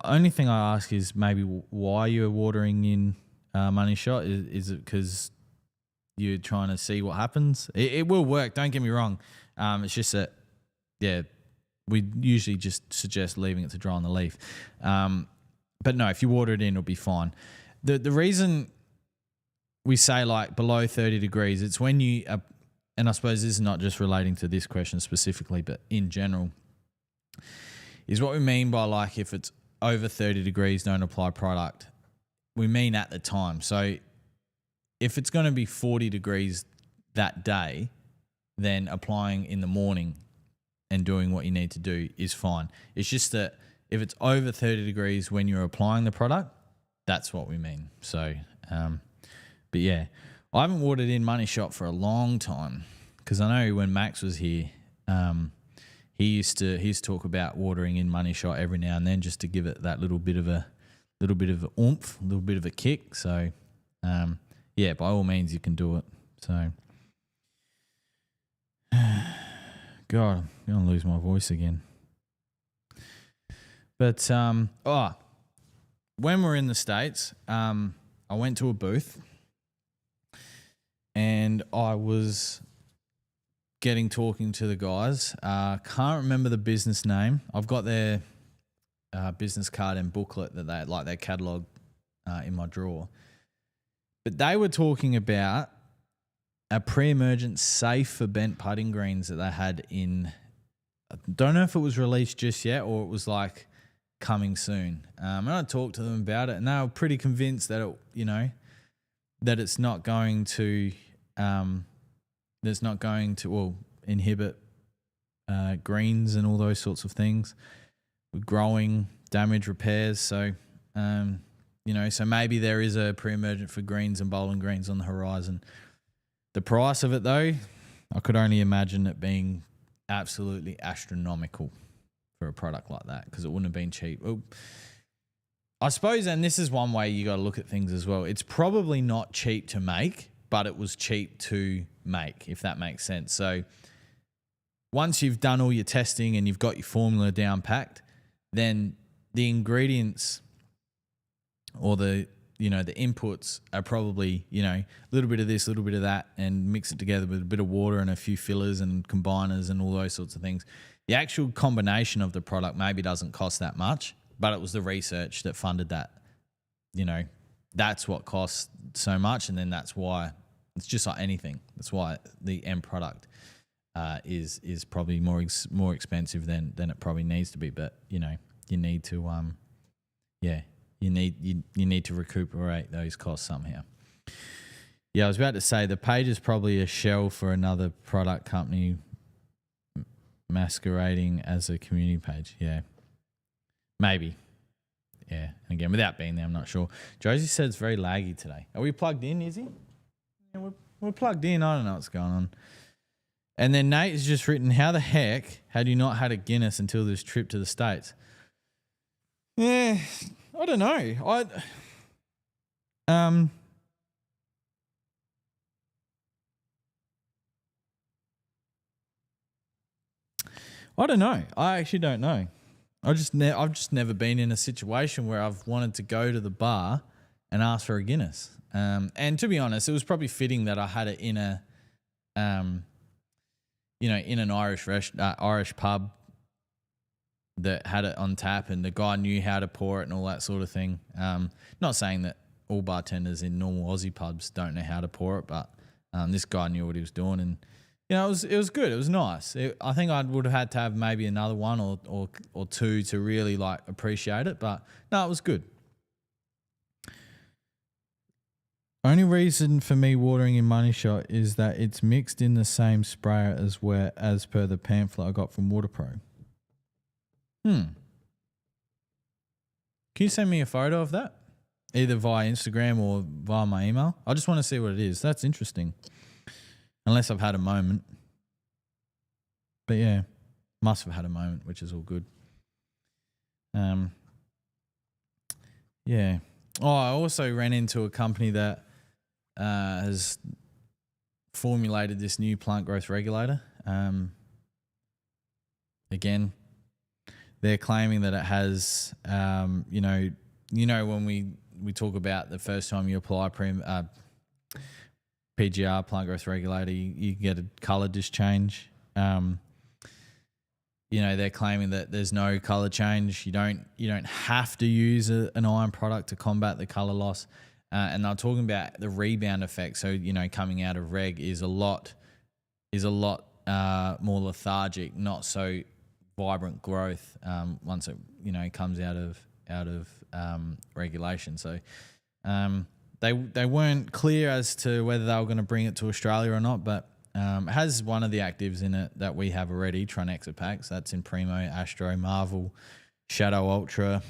only thing I ask is maybe why you're watering in money shot. Is it because you're trying to see what happens? It will work, don't get me wrong. It's just that, we usually just suggest leaving it to dry on the leaf. But no, if you water it in, it'll be fine. The reason we say like below 30 degrees, it's when you, and I suppose this is not just relating to this question specifically, but in general, is what we mean by like if it's over 30 degrees, don't apply product. We mean at the time. So if it's going to be 40 degrees that day, then applying in the morning and doing what you need to do is fine. It's just that if it's over 30 degrees when you're applying the product, that's what we mean. So, but yeah, I haven't watered in money shot for a long time, because I know when Max was here, he used to talk about watering in money shot every now and then just to give it that little bit of oomph, a little bit of a kick. So, yeah, by all means you can do it. So, God, I'm going to lose my voice again. But, when we're in the States, I went to a booth and I was talking to the guys. Can't remember the business name. I've got their business card and booklet that they like, their catalog in my drawer. But they were talking about a pre-emergent safe for bent putting greens that they had in, I don't know if it was released just yet or it was like coming soon. And I talked to them about it, and they were pretty convinced that that it's not going to inhibit greens and all those sorts of things with growing, damage, repairs. So so maybe there is a pre-emergent for greens and bowling greens on the horizon. The price of it, though, I could only imagine it being absolutely astronomical for a product like that, because it wouldn't have been cheap. Well, I suppose, and this is one way you got to look at things as well, it's probably not cheap to make, but it was cheap to make, if that makes sense. So once you've done all your testing and you've got your formula down packed, then the ingredients or the inputs are probably, a little bit of this, a little bit of that, and mix it together with a bit of water and a few fillers and combiners and all those sorts of things. The actual combination of the product maybe doesn't cost that much, but it was the research that funded that. That's what costs so much, and then that's why it's just like anything. That's why the end product is probably more expensive than it probably needs to be. But you need to you need to recuperate those costs somehow. Yeah, I was about to say the page is probably a shell for another product company masquerading as a community page. Yeah, maybe. Yeah, and again, without being there, I'm not sure. Josie said it's very laggy today. Are we plugged in, Izzy? Yeah, we're plugged in. I don't know what's going on. And then Nate has just written, how the heck had you not had a Guinness until this trip to the States? Yeah, I don't know. I don't know. I actually don't know. I've just never been in a situation where I've wanted to go to the bar and ask for a Guinness. And to be honest, it was probably fitting that I had it in a, in an Irish pub that had it on tap, and the guy knew how to pour it and all that sort of thing. Not saying that all bartenders in normal Aussie pubs don't know how to pour it, but this guy knew what he was doing, and it was good. It was nice. I think I would have had to have maybe another one or two to really like appreciate it, but no, it was good. Only reason for me watering in Money Shot is that it's mixed in the same sprayer as per the pamphlet I got from WaterPro. Can you send me a photo of that? Either via Instagram or via my email? I just want to see what it is. That's interesting. Unless I've had a moment. But yeah, must have had a moment, which is all good. Yeah. Oh, I also ran into a company that has formulated this new plant growth regulator. Again, they're claiming that it has, when we talk about the first time you apply PGR, plant growth regulator, you get a colour change. They're claiming that there's no colour change. You don't have to use an iron product to combat the colour loss. And they're talking about the rebound effect. So, coming out of reg is a lot more lethargic, not so vibrant growth once it comes out of regulation. So they weren't clear as to whether they were going to bring it to Australia or not, but it has one of the actives in it that we have already, Trinexapax. That's in Primo, Astro, Marvel, Shadow Ultra.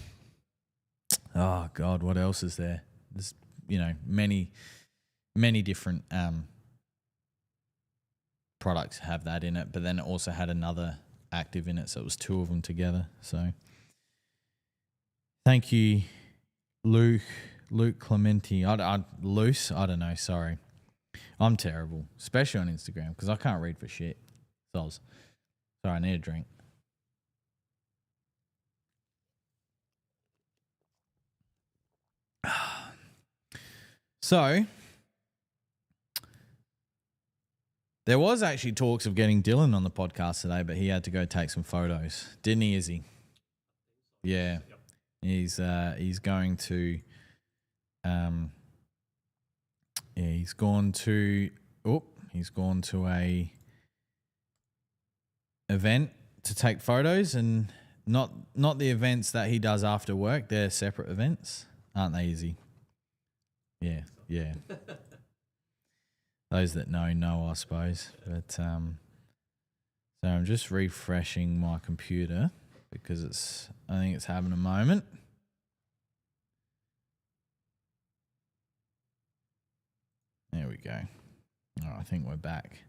Oh God, what else is there? There's many different products have that in it, but then it also had another active in it, so it was two of them together. So thank you, Luke Clementi. Luce, I don't know, sorry. I'm terrible, especially on Instagram, because I can't read for shit. Sorry, I need a drink. So there was actually talks of getting Dylan on the podcast today, but he had to go take some photos, didn't he, Izzy? Yeah. Yep. He's going to he's gone to a event to take photos, and Not the events that he does after work. They're separate events, aren't they, Izzy? Yeah. Those that know, I suppose. But so I'm just refreshing my computer because I think it's having a moment. There we go. Oh, I think we're back.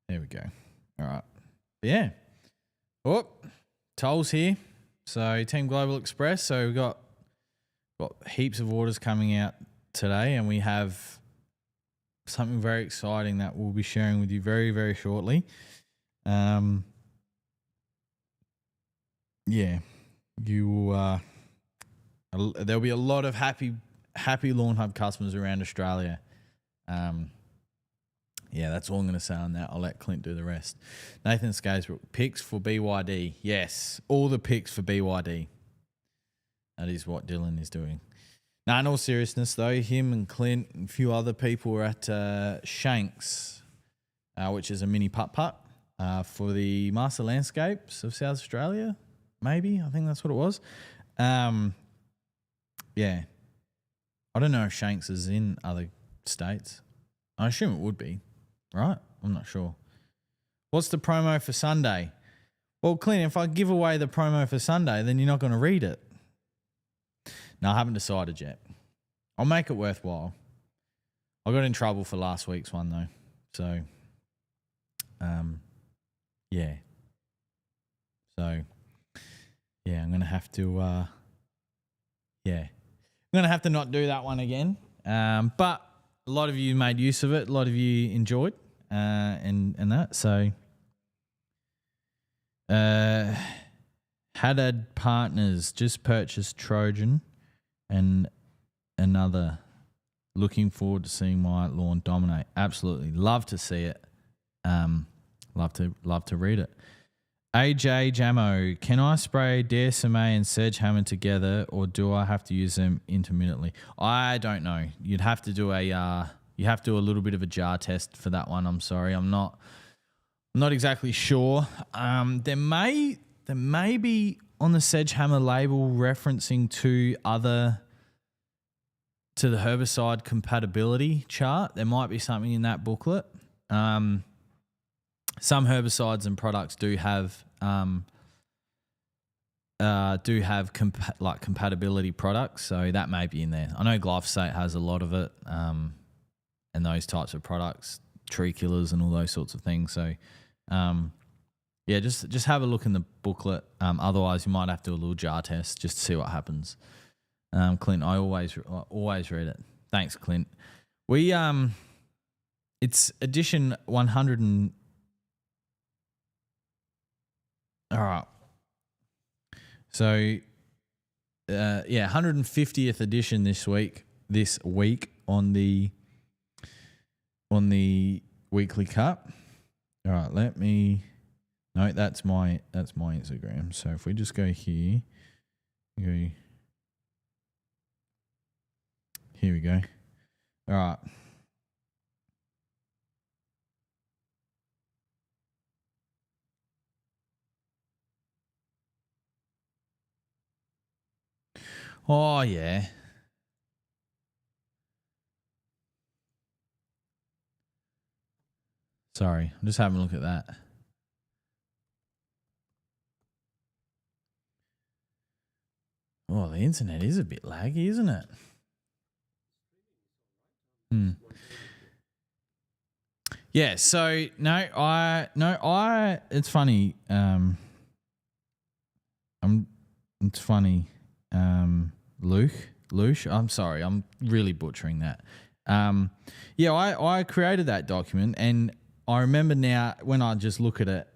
There we go. All right. Yeah. Oh, Toll's here. So Team Global Express. So we've got heaps of orders coming out today, and we have something very exciting that we'll be sharing with you very, very shortly. Yeah. You will, there'll be a lot of happy Lawnhub customers around Australia. Yeah, that's all I'm going to say on that. I'll let Clint do the rest. Nathan Scasebrook, picks for BYD. Yes, all the picks for BYD. That is what Dylan is doing. Now, in all seriousness, though, him and Clint and a few other people were at Shanks, which is a mini putt-putt for the Master Landscapes of South Australia, maybe. I think that's what it was. Yeah. I don't know if Shanks is in other states. I assume it would be. Right? I'm not sure. What's the promo for Sunday? Well, Clint, if I give away the promo for Sunday, then you're not going to read it. No, I haven't decided yet. I'll make it worthwhile. I got in trouble for last week's one, though. So, yeah. So, yeah, I'm going to have to, I'm going to have to not do that one again. But a lot of you made use of it. A lot of you enjoyed and that. So, Haddad Partners just purchased Trojan and another. Looking forward to seeing my lawn dominate. Absolutely. Love to see it. Love to read it. AJ Jamo, can I spray DSMA and Sedgehammer together, or do I have to use them intermittently? I don't know. You'd have to do a little bit of a jar test for that one. I'm sorry, I'm not exactly sure. There may be on the Sedgehammer label referencing to the herbicide compatibility chart. There might be something in that booklet. Some herbicides and products do have compatibility products, so that may be in there. I know glyphosate has a lot of it, and those types of products, tree killers and all those sorts of things. So, just have a look in the booklet. Otherwise, you might have to do a little jar test just to see what happens. Clint, I always read it. Thanks, Clint. It's edition 100 all right. So, 150th edition this week on the weekly cut. All right, that's my Instagram. So if we just go here, here we go. All right. Oh, yeah. Sorry, I'm just having a look at that. Oh, the internet is a bit laggy, isn't it? Yeah, so it's funny. It's funny. Lush. I'm sorry, I'm really butchering that. I created that document, and I remember now when I just look at it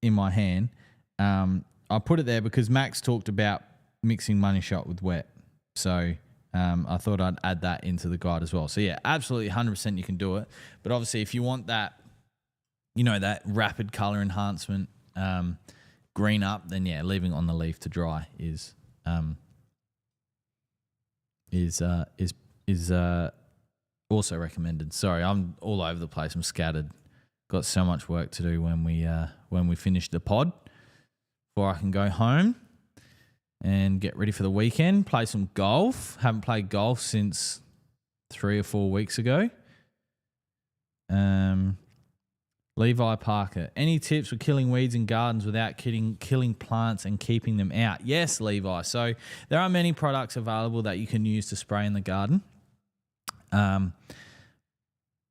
in my hand, I put it there because Max talked about mixing money shot with wet. So I thought I'd add that into the guide as well. So yeah, absolutely 100% you can do it. But obviously if you want that, that rapid color enhancement, green up, then yeah, leaving on the leaf to dry is also recommended. Sorry, I'm all over the place. I'm scattered. got so much work to do when we finish the pod before I can go home and get ready for the weekend, play some golf. Haven't played golf since 3 or 4 weeks ago. Levi Parker, any tips for killing weeds in gardens without killing plants and keeping them out? Yes, Levi. So there are many products available that you can use to spray in the garden.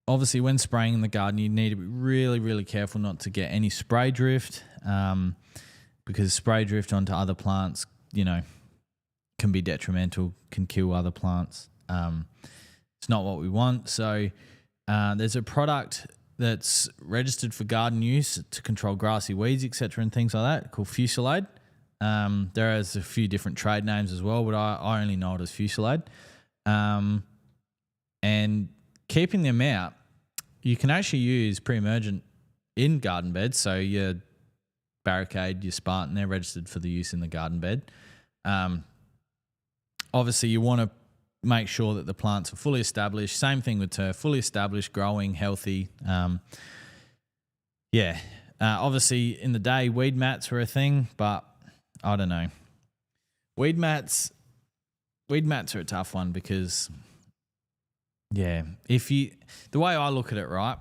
Obviously, when spraying in the garden, you need to be really, really careful not to get any spray drift, because spray drift onto other plants, can be detrimental, can kill other plants. It's not what we want. So there's a product that's registered for garden use to control grassy weeds, etc., and things like that, called Fusilade. There is a few different trade names as well, but I only know it as Fusilade. And keeping them out, you can actually use pre-emergent in garden beds. So your Barricade, your Spartan, they're registered for the use in the garden bed. Obviously, you want to make sure that the plants are fully established. Same thing with turf, fully established, growing, healthy. Obviously, in the day, weed mats were a thing, but I don't know. Weed mats are a tough one because, the way I look at it, right?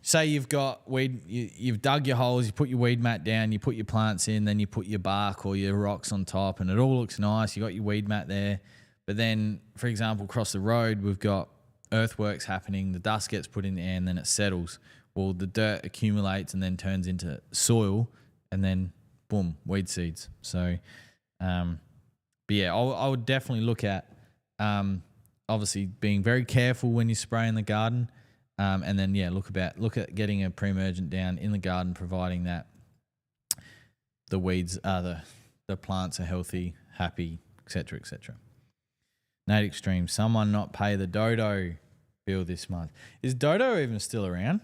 Say you've got weed, you've dug your holes, you put your weed mat down, you put your plants in, then you put your bark or your rocks on top, and it all looks nice. You got your weed mat there. But then, for example, across the road, we've got earthworks happening. The dust gets put in the air and then it settles. Well, the dirt accumulates and then turns into soil, and then, boom, weed seeds. So, I would definitely look at, obviously, being very careful when you spray in the garden, and then, look at getting a pre-emergent down in the garden, providing that the weeds are the plants are healthy, happy, etc., etc. Nate Extreme, someone not pay the Dodo bill this month. Is Dodo even still around?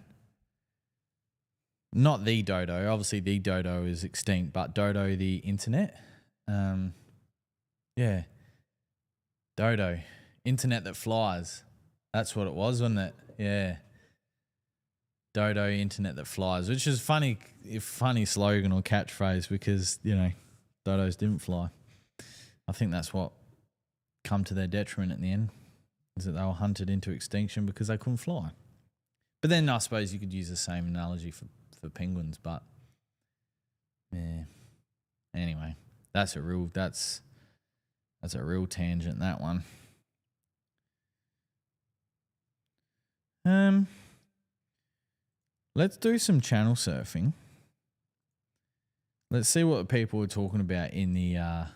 Not the Dodo. Obviously, the Dodo is extinct, but Dodo, the internet. Dodo. Internet that flies. That's what it was, wasn't it? Yeah. Dodo, internet that flies, which is funny slogan or catchphrase because, Dodos didn't fly. I think that's what come to their detriment at the end, is that they were hunted into extinction because they couldn't fly. But then I suppose you could use the same analogy for penguins, but anyway, that's a real tangent, that one. Let's do some channel surfing. Let's see what the people are talking about in the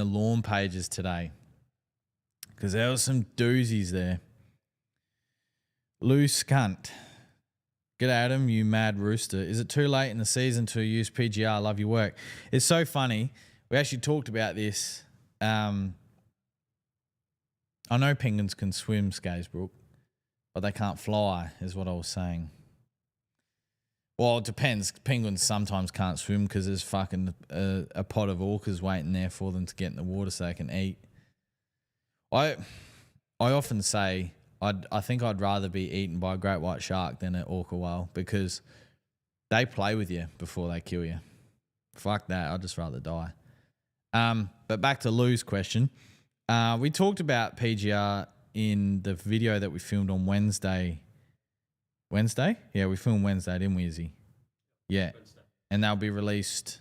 lawn pages today, because there were some doozies there. Loose cunt. G'day Adam, you mad rooster. Is it too late in the season to use PGR? Love your work. It's so funny. We actually talked about this. I know penguins can swim, Skaysbrook, but they can't fly, is what I was saying. Well, it depends. Penguins sometimes can't swim because there's fucking a pot of orcas waiting there for them to get in the water so they can eat. I often say I think I'd rather be eaten by a great white shark than an orca whale because they play with you before they kill you. Fuck that. I'd just rather die. But back to Lou's question. We talked about PGR in the video that we filmed on Wednesday. Wednesday? Yeah, we filmed Wednesday, didn't we, Izzy? Yeah. Wednesday. And they'll be released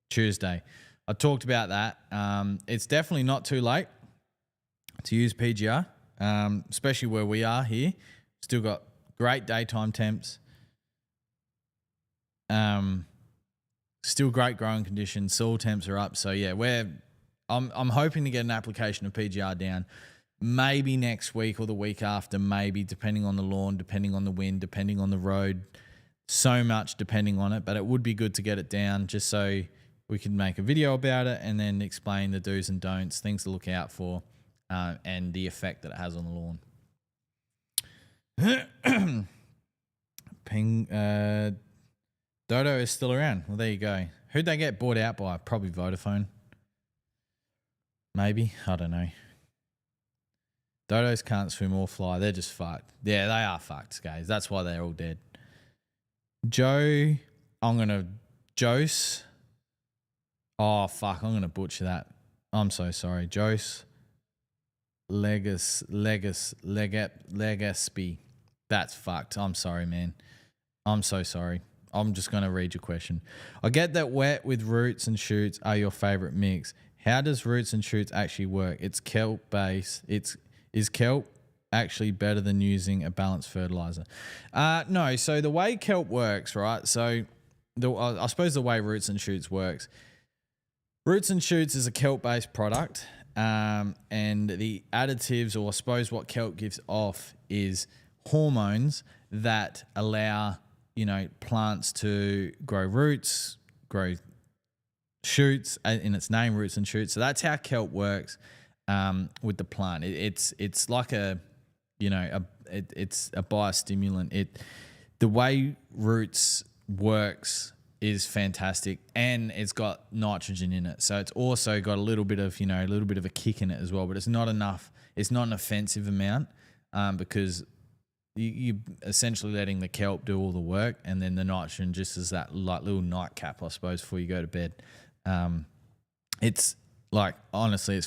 Tuesday. I talked about that. It's definitely not too late to use PGR, especially where we are here. Still got great daytime temps. Still great growing conditions. Soil temps are up. So, yeah, I'm hoping to get an application of PGR down maybe next week or the week after, maybe, depending on the lawn, depending on the wind, depending on the road, so much depending on it. But it would be good to get it down just so we can make a video about it and then explain the do's and don'ts, things to look out for, and the effect that it has on the lawn. Dodo is still around. Well, there you go. Who'd they get bought out by? Probably Vodafone. Maybe. I don't know. Dodos can't swim or fly. They're just fucked. Yeah, they are fucked, guys. That's why they're all dead. Jose. Oh, fuck. I'm going to butcher that. I'm so sorry. Jose Legaspi. That's fucked. I'm sorry, man. I'm so sorry. I'm just going to read your question. I get that wet with roots and shoots are your favorite mix. How does roots and shoots actually work? It's kelp base. Is kelp actually better than using a balanced fertilizer? No. So the way kelp works, right? So I suppose the way roots and shoots works. Roots and shoots is a kelp-based product, and the additives, or I suppose what kelp gives off, is hormones that allow plants to grow roots, grow shoots, in its name, roots and shoots. So that's how kelp works with the plant. It's like it's a biostimulant. The way roots works is fantastic, and it's got nitrogen in it. So it's also got a little bit of a kick in it as well, but it's not enough. It's not an offensive amount because you essentially letting the kelp do all the work, and then the nitrogen just as that like little nightcap, I suppose, before you go to bed. It's like, honestly,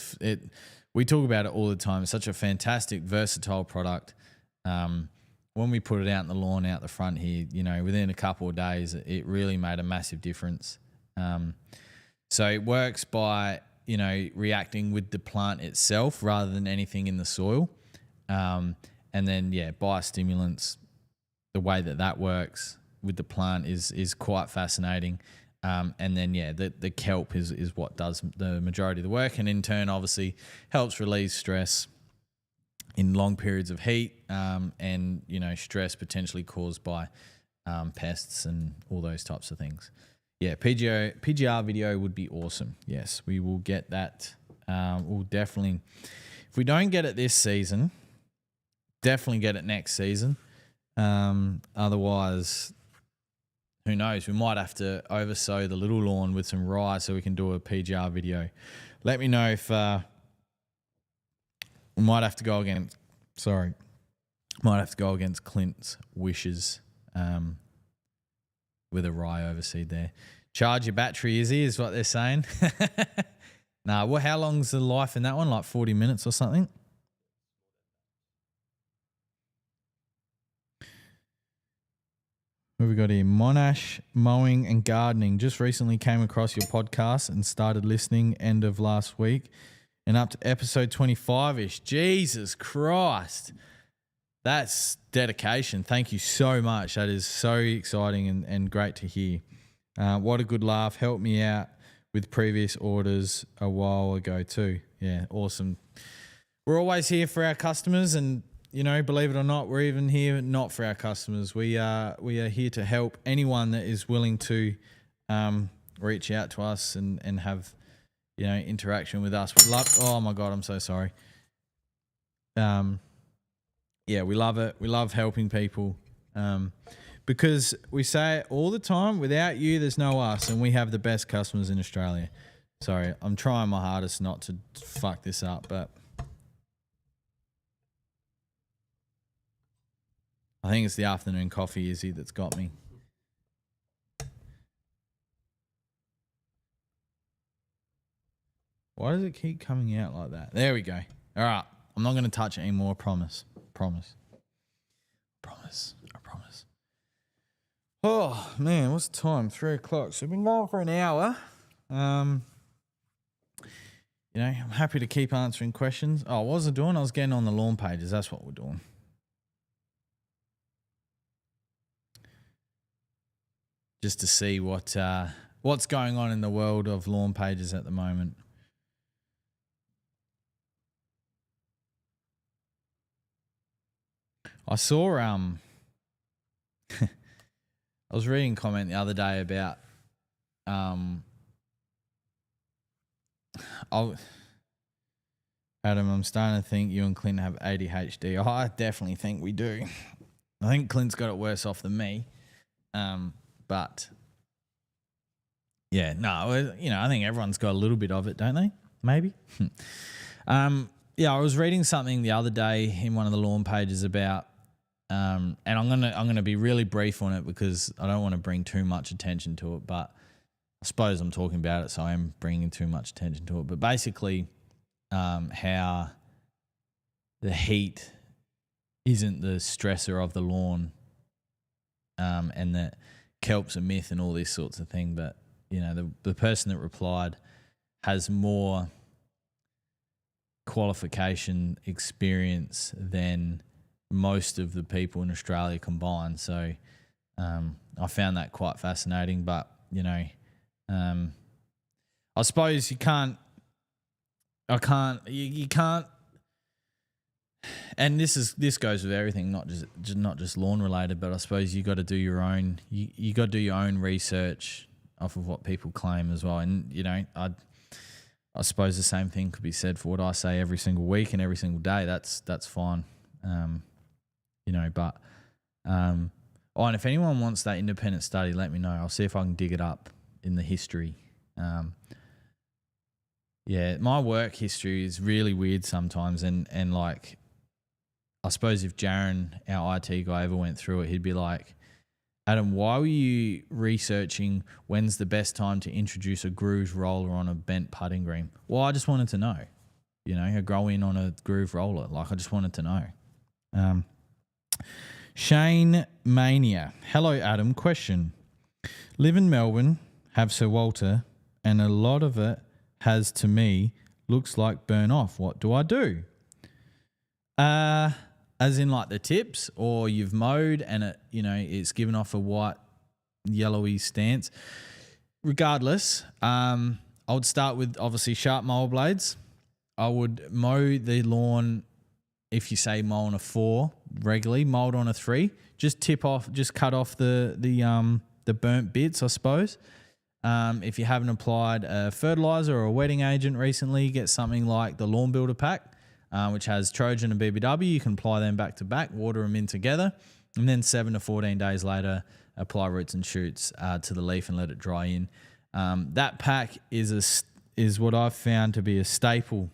we talk about it all the time. It's such a fantastic, versatile product. When we put it out in the lawn out the front here, within a couple of days, it really made a massive difference. So it works by, reacting with the plant itself rather than anything in the soil. And then, biostimulants, the way that works with the plant is quite fascinating. And then, the kelp is what does the majority of the work, and in turn, obviously, helps relieve stress in long periods of heat, and stress potentially caused by pests and all those types of things. Yeah, PGR video would be awesome. Yes, we will get that. We'll definitely, if we don't get it this season, definitely get it next season. Otherwise, who knows? We might have to oversow the little lawn with some rye so we can do a PGR video. Let me know if we might have to go against. Might have to go against Clint's wishes with a rye overseed there. Charge your battery, is what they're saying. Nah, well, how long's the life in that one? Like 40 minutes or something? What have we got here? Monash Mowing and Gardening. Just recently came across your podcast and started listening end of last week and up to episode 25-ish. Jesus Christ. That's dedication. Thank you so much. That is so exciting and great to hear. What a good laugh. Helped me out with previous orders a while ago too. Yeah, awesome. We're always here for our customers, and believe it or not, we're even here not for our customers. We are here to help anyone that is willing to reach out to us and have interaction with us. We love. Oh my God, I'm so sorry. Yeah, we love it. We love helping people because we say it all the time. Without you, there's no us, and we have the best customers in Australia. Sorry, I'm trying my hardest not to fuck this up, but I think it's the afternoon coffee, Izzy, that's got me. Why does it keep coming out like that? There we go. All right. I'm not going to touch it anymore. I promise. I promise. Oh, man. What's the time? 3 o'clock. So we've been going for an hour. I'm happy to keep answering questions. Oh, what was I doing? I was getting on the lawn pages. That's what we're doing. Just to see what's going on in the world of lawn pages at the moment. I saw I was reading a comment the other day about Adam, I'm starting to think you and Clint have ADHD. Oh, I definitely think we do. I think Clint's got it worse off than me. But yeah, no, I think everyone's got a little bit of it, don't they? Maybe. I was reading something the other day in one of the lawn pages about, and I'm gonna be really brief on it because I don't want to bring too much attention to it, but I suppose I'm talking about it, so I am bringing too much attention to it. But basically, how the heat isn't the stressor of the lawn, and that kelp's a myth and all this sorts of thing. But the person that replied has more qualification experience than most of the people in Australia combined. So I found that quite fascinating. But I suppose you can't. And this goes with everything, not just lawn related. But I suppose you got to do your own. You got to do your own research off of what people claim as well. And I suppose the same thing could be said for what I say every single week and every single day. That's fine. But and if anyone wants that independent study, let me know. I'll see if I can dig it up in the history. My work history is really weird sometimes, and like, I suppose if Jaron, our IT guy, ever went through it, he'd be like, Adam, why were you researching when's the best time to introduce a groove roller on a bent putting green? Well, I just wanted to know, a grow in on a groove roller. Like, I just wanted to know. Shane Mania. Hello, Adam. Question. Live in Melbourne, have Sir Walter, and a lot of it has, to me, looks like burn off. What do I do? As in like the tips, or you've mowed and it, it's given off a white, yellowy stance. Regardless, I would start with obviously sharp mower blades. I would mow the lawn. If you say mow on a 4 regularly, mow it on a 3. Just cut off the burnt bits, I suppose. If you haven't applied a fertilizer or a wetting agent recently, get something like the Lawn Builder Pack, which has Trojan and BBW. You can apply them back to back, water them in together, and then 7 to 14 days later, apply roots and shoots to the leaf and let it dry in. That pack is what I've found to be a staple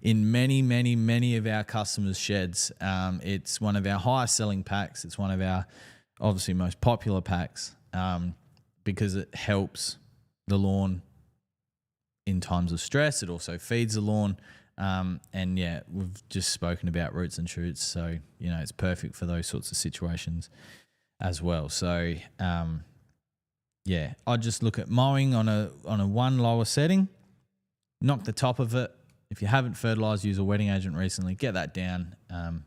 in many, many, many of our customers' sheds. It's one of our highest selling packs. It's one of our obviously most popular packs because it helps the lawn in times of stress. It also feeds the lawn. And we've just spoken about roots and shoots, so it's perfect for those sorts of situations as well. So I just look at mowing on a 1 lower setting, knock the top of it. If you haven't fertilized, use a wetting agent recently, get that down, and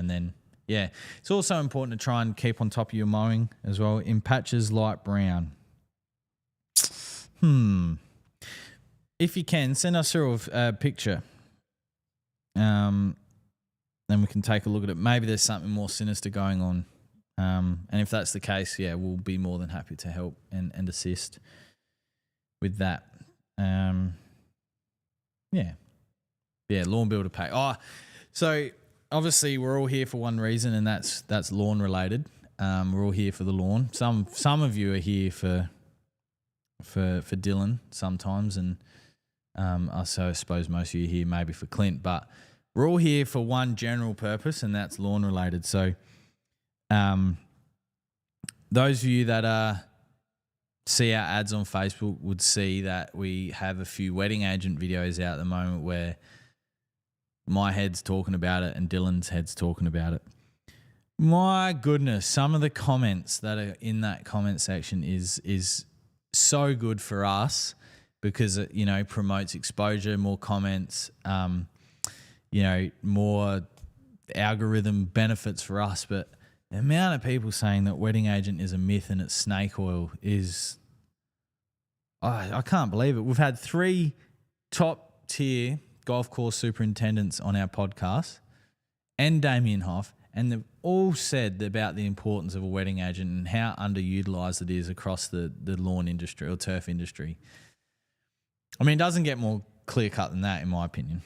then it's also important to try and keep on top of your mowing as well. In patches light brown. If you can, send us through a picture. Then we can take a look at it. Maybe there's something more sinister going on. And if that's the case, we'll be more than happy to help and assist with that. Lawn Builder Pack. So obviously we're all here for one reason, and that's lawn related. We're all here for the lawn. Some of you are here for Dylan sometimes, and I suppose most of you are here maybe for Clint, but we're all here for one general purpose, and that's lawn related. So those of you that see our ads on Facebook would see that we have a few wetting agent videos out at the moment where my head's talking about it and Dylan's head's talking about it. My goodness, some of the comments that are in that comment section is so good for us because it, promotes exposure, more comments, more algorithm benefits for us. But the amount of people saying that wetting agent is a myth and it's snake oil is, I can't believe it. We've had 3 top tier golf course superintendents on our podcast and Damien Hoff, and they've all said about the importance of a wetting agent and how underutilized it is across the lawn industry or turf industry. I mean, it doesn't get more clear cut than that, in my opinion.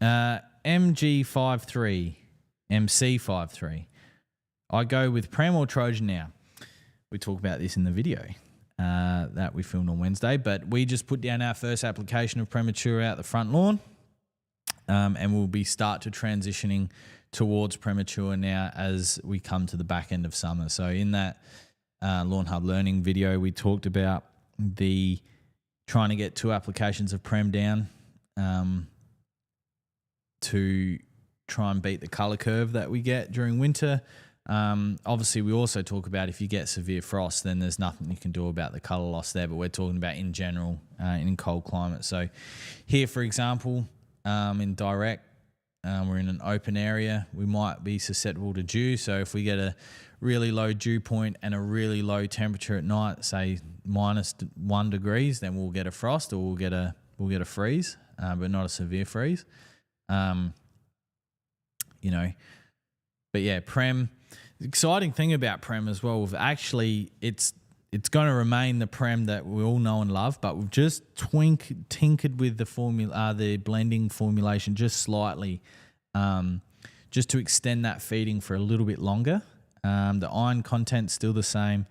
MC53, I go with Prem or Trojan now. We talk about this in the video that we filmed on Wednesday, but we just put down our first application of Premature out the front lawn. and we'll be start to transitioning towards premature now as we come to the back end of summer. So in that Lawnhub learning video, we talked about the trying to get 2 applications of Prem down to try and beat the colour curve that we get during winter. Obviously, we also talk about if you get severe frost, then there's nothing you can do about the colour loss there, but we're talking about in general in cold climate. So here, for example, in direct, we're in an open area. We might be susceptible to dew. So if we get a really low dew point and a really low temperature at night, say -1 degrees, then we'll get a frost or we'll get a freeze, but not a severe freeze. You know, but yeah, Prem. The exciting thing about Prem as well, we've actually it's going to remain the Prem that we all know and love, but we've just tinkered with the formula, the blending formulation just slightly, just to extend that feeding for a little bit longer. The iron content's still the same,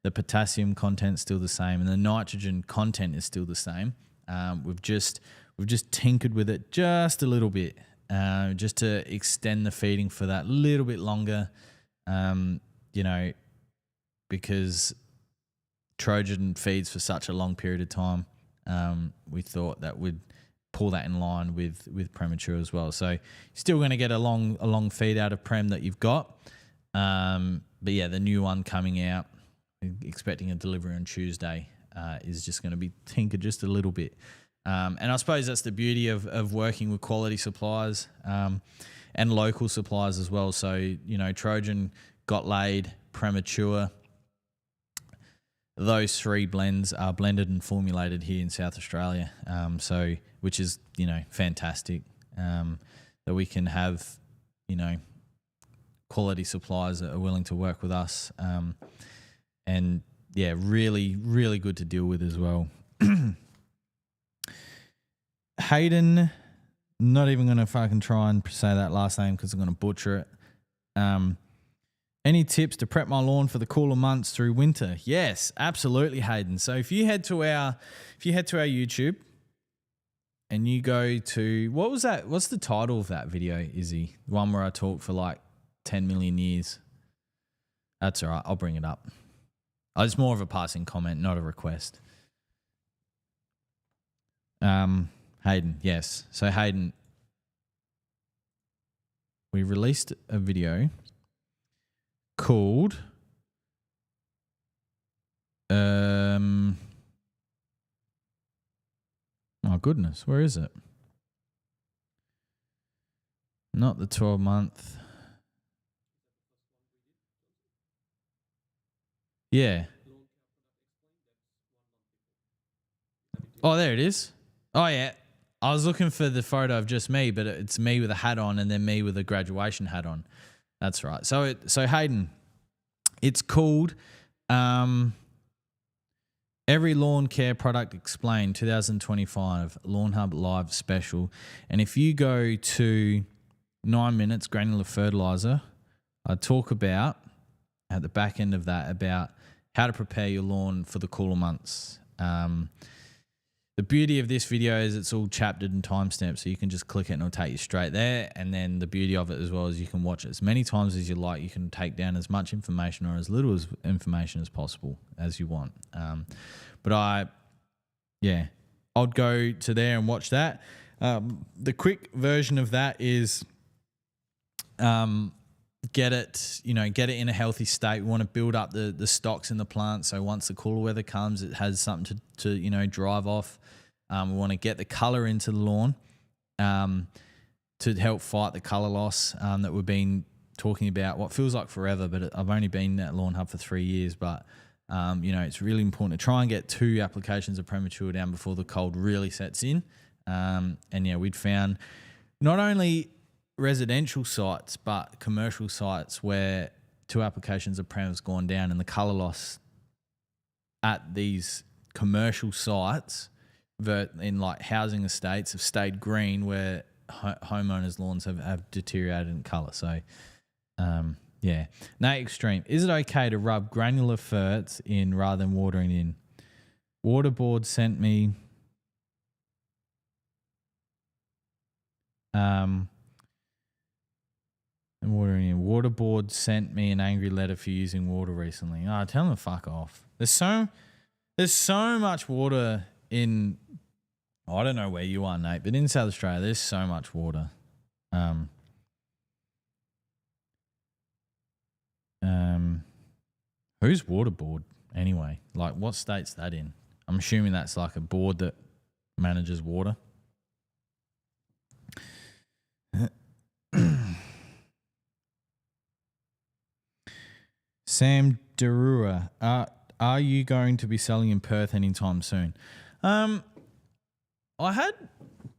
the potassium content's still the same, and the nitrogen content is still the same. We've just tinkered with it just a little bit, just to extend the feeding for that little bit longer. You know, because Trojan feeds for such a long period of time, we thought that would pull that in line with premature as well. So you're still going to get a long feed out of Prem that you've got. But yeah, the new one coming out, expecting a delivery on Tuesday, is just going to be tinkered just a little bit. And I suppose that's the beauty of working with quality suppliers, and local suppliers as well. So, you know, Trojan, Got Laid, Premature, those 3 blends are blended and formulated here in South Australia. So, which is, you know, fantastic, that we can have, you know, quality suppliers that are willing to work with us. And yeah, really, really good to deal with as well. Hayden, not even going to fucking try and say that last name because I'm going to butcher it. Any tips to prep my lawn for the cooler months through winter? Yes, absolutely, Hayden. So if you head to our YouTube and you go to, what was that? What's the title of that video, Izzy? The one where I talk for like 10 million years. That's all right. I'll bring it up. It's more of a passing comment, not a request. Hayden, yes. So Hayden, we released a video called my goodness, where is it? Not the 12-month. Yeah. Oh, there it is. Oh, yeah. I was looking for the photo of just me, but it's me with a hat on and then me with a graduation hat on. That's right. So Hayden, it's called Every Lawn Care Product Explained 2025 Lawnhub Live Special. And if you go to 9 minutes granular fertilizer, I talk about at the back end of that about how to prepare your lawn for the cooler months. The beauty of this video is it's all chaptered and timestamped, so you can just click it and it'll take you straight there. And then the beauty of it as well is you can watch it as many times as you like. You can take down as much information or as little as information as possible as you want. But I'd go to there and watch that. The quick version of that is get it in a healthy state. We want to build up the stocks in the plant, so once the cooler weather comes, it has something to drive off. We want to get the colour into the lawn to help fight the colour loss that we've been talking about what feels like forever, but I've only been at Lawnhub for 3 years, but it's really important to try and get 2 applications of premature down before the cold really sets in. We'd found not only residential sites but commercial sites where 2 applications of Prem has gone down and the colour loss at these commercial sites in like housing estates have stayed green, where homeowners' lawns have deteriorated in colour. So Nate Extreme, is it okay to rub granular ferts in rather than watering in? Waterboard sent me And water board sent me an angry letter for using water recently. Oh, tell them to fuck off. There's so much water in. I don't know where you are, Nate, but in South Australia, there's so much water. Who's waterboard anyway? Like, what state's that in? I'm assuming that's like a board that manages water. Sam Derua, are you going to be selling in Perth anytime soon? I had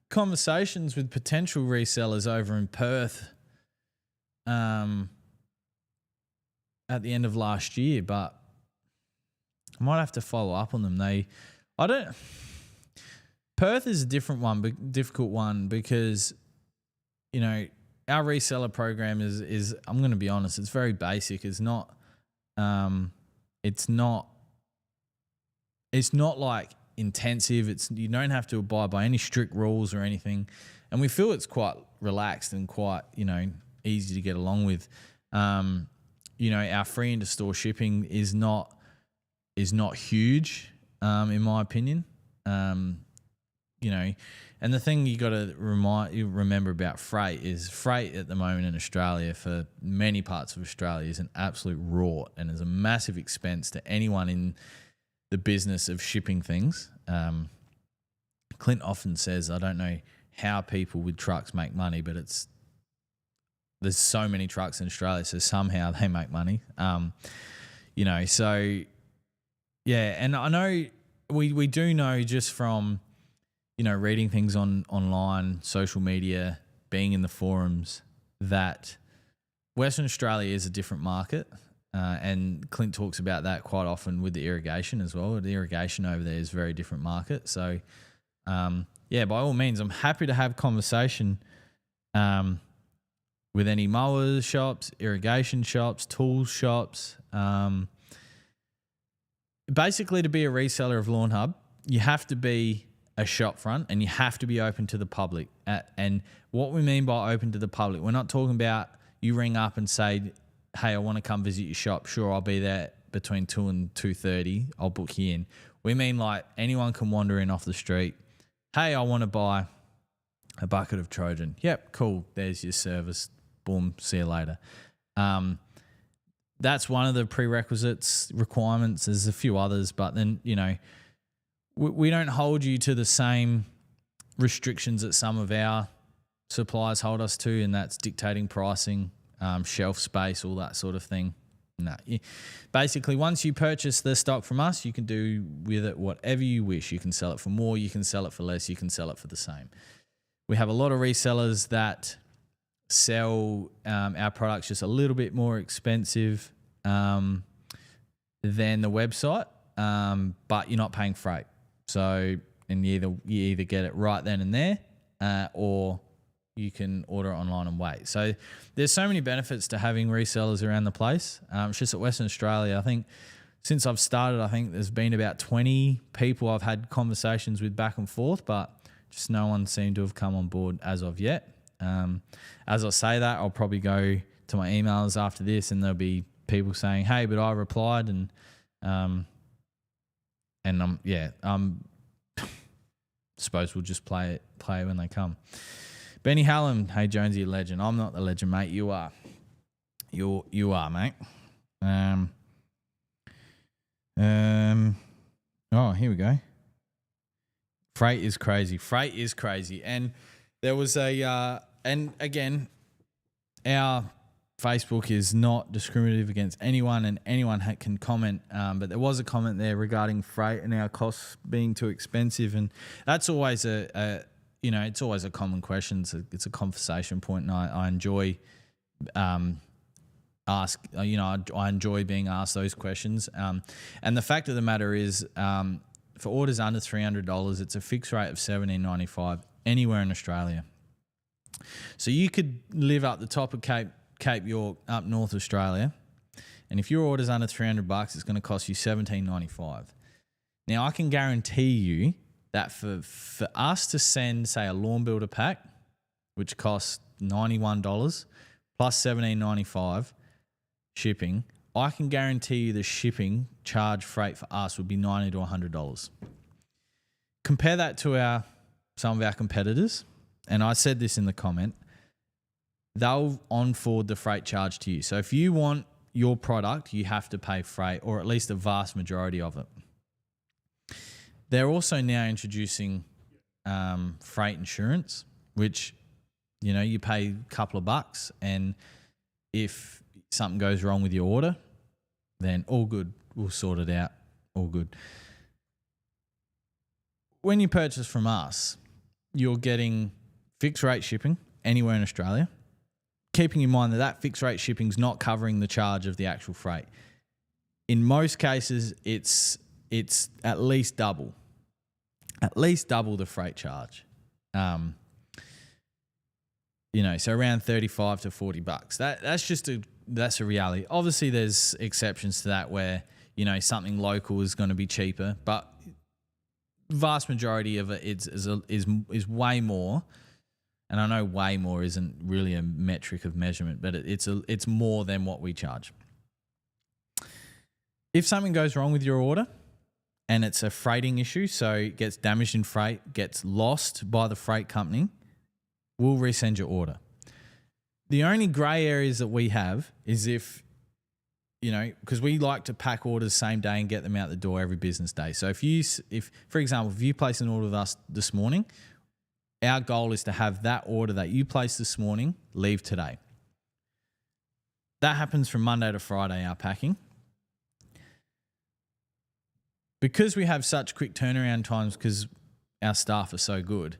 conversations with potential resellers over in Perth at the end of last year, but I might have to follow up on them. Perth is a different one, difficult one, because, you know, our reseller program is I'm going to be honest, it's very basic. It's not like intensive. You don't have to abide by any strict rules or anything, and we feel it's quite relaxed and quite, you know, easy to get along with. You know, our free into store shipping is not huge, in my opinion. You know, and the thing you got to remember about freight is freight at the moment in Australia, for many parts of Australia, is an absolute rort and is a massive expense to anyone in the business of shipping things. Clint often says, I don't know how people with trucks make money, but there's so many trucks in Australia, so somehow they make money. You know, so yeah, and I know we do know just from, you know, reading things online, social media, being in the forums, that Western Australia is a different market. And Clint talks about that quite often with the irrigation as well. The irrigation over there is a very different market. So, yeah, by all means, I'm happy to have conversation with any mowers shops, irrigation shops, tools shops. Basically, to be a reseller of Lawnhub, you have to be a shop front and you have to be open to the public. And what we mean by open to the public, we're not talking about you ring up and say, hey, I want to come visit your shop. Sure, I'll be there between 2 and 2:30. I'll book you in. We mean like anyone can wander in off the street. Hey, I want to buy a bucket of Trojan. Yep, cool. There's your service. Boom, see you later. That's one of the prerequisites, requirements. There's a few others, but then, you know, we don't hold you to the same restrictions that some of our suppliers hold us to, and that's dictating pricing, shelf space, all that sort of thing. No, basically, once you purchase the stock from us, you can do with it whatever you wish. You can sell it for more, you can sell it for less, you can sell it for the same. We have a lot of resellers that sell our products just a little bit more expensive than the website, but you're not paying freight. So, and you either get it right then and there, or you can order it online and wait. So there's so many benefits to having resellers around the place. It's just at Western Australia, I think since I've started, I think there's been about 20 people I've had conversations with back and forth, but just no one seemed to have come on board as of yet. As I say that, I'll probably go to my emails after this and there'll be people saying, hey, but I replied, and suppose we'll just play when they come. Benny Hallam, hey Jonesy, legend. I'm not the legend, mate. You are. You are, mate. Oh, here we go. Freight is crazy. And there was and again, our Facebook is not discriminative against anyone, and anyone can comment. But there was a comment there regarding freight and our costs being too expensive, and that's always it's always a common question. It's a conversation point, and I enjoy I enjoy being asked those questions. And the fact of the matter is, for orders under $300, it's a fixed rate of $17.95 anywhere in Australia. So you could live up the top of Cape York, up North Australia, and if your order's under $300, it's going to cost you $17.95. Now, I can guarantee you that for us to send, say, a lawn builder pack which costs $91 plus $17.95 shipping, I can guarantee you the shipping charge freight for us would be $90 to $100. Compare that to some of our competitors, and I said this in the comment, they'll on-forward the freight charge to you. So if you want your product, you have to pay freight, or at least a vast majority of it. They're also now introducing freight insurance, which, you pay a couple of bucks, and if something goes wrong with your order, then all good. We'll sort it out. All good. When you purchase from us, you're getting fixed rate shipping anywhere in Australia, keeping in mind that fixed rate shipping is not covering the charge of the actual freight. In most cases, it's at least double the freight charge. So around 35 to 40 bucks. That's a reality. Obviously, there's exceptions to that where something local is going to be cheaper, but vast majority of it is way more. And I know way more isn't really a metric of measurement, but it's more than what we charge. If something goes wrong with your order and it's a freighting issue, so it gets damaged in freight, gets lost by the freight company, we'll resend your order. The only grey areas that we have is if, because we like to pack orders same day and get them out the door every business day. So if for example, if you place an order with us this morning, our goal is to have that order that you placed this morning leave today. That happens from Monday to Friday, our packing. Because we have such quick turnaround times because our staff are so good,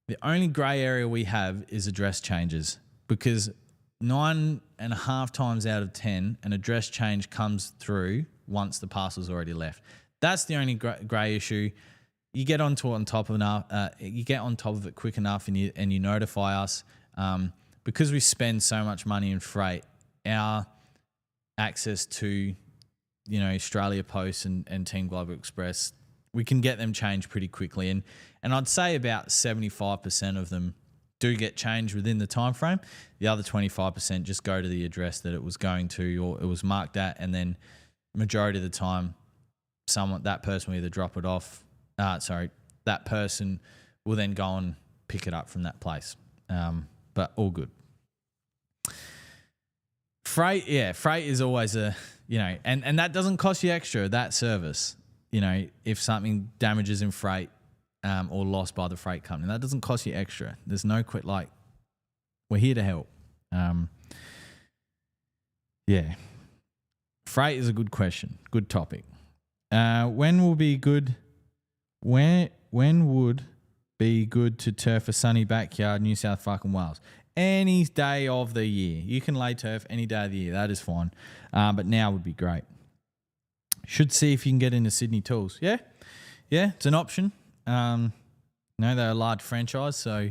the only grey area we have is address changes, because 9.5 times out of 10, an address change comes through once the parcel's already left. That's the only grey issue. You get on top of it quick enough, and you notify us. Because we spend so much money in freight, our access to Australia Post and Team Global Express, we can get them changed pretty quickly, and I'd say about 75% of them do get changed within the time frame. The other 25% just go to the address that it was going to, or it was marked at, and then majority of the time, that person will either drop it off. That person will then go and pick it up from that place. But all good. Freight is always and that doesn't cost you extra, that service. If something damages in freight or lost by the freight company, that doesn't cost you extra. There's no we're here to help. Freight is a good question, good topic. When would be good to turf a sunny backyard, New South fucking Wales? Any day of the year. You can lay turf any day of the year. That is fine. But now would be great. Should see if you can get into Sydney Tools. Yeah, it's an option. They're a large franchise, so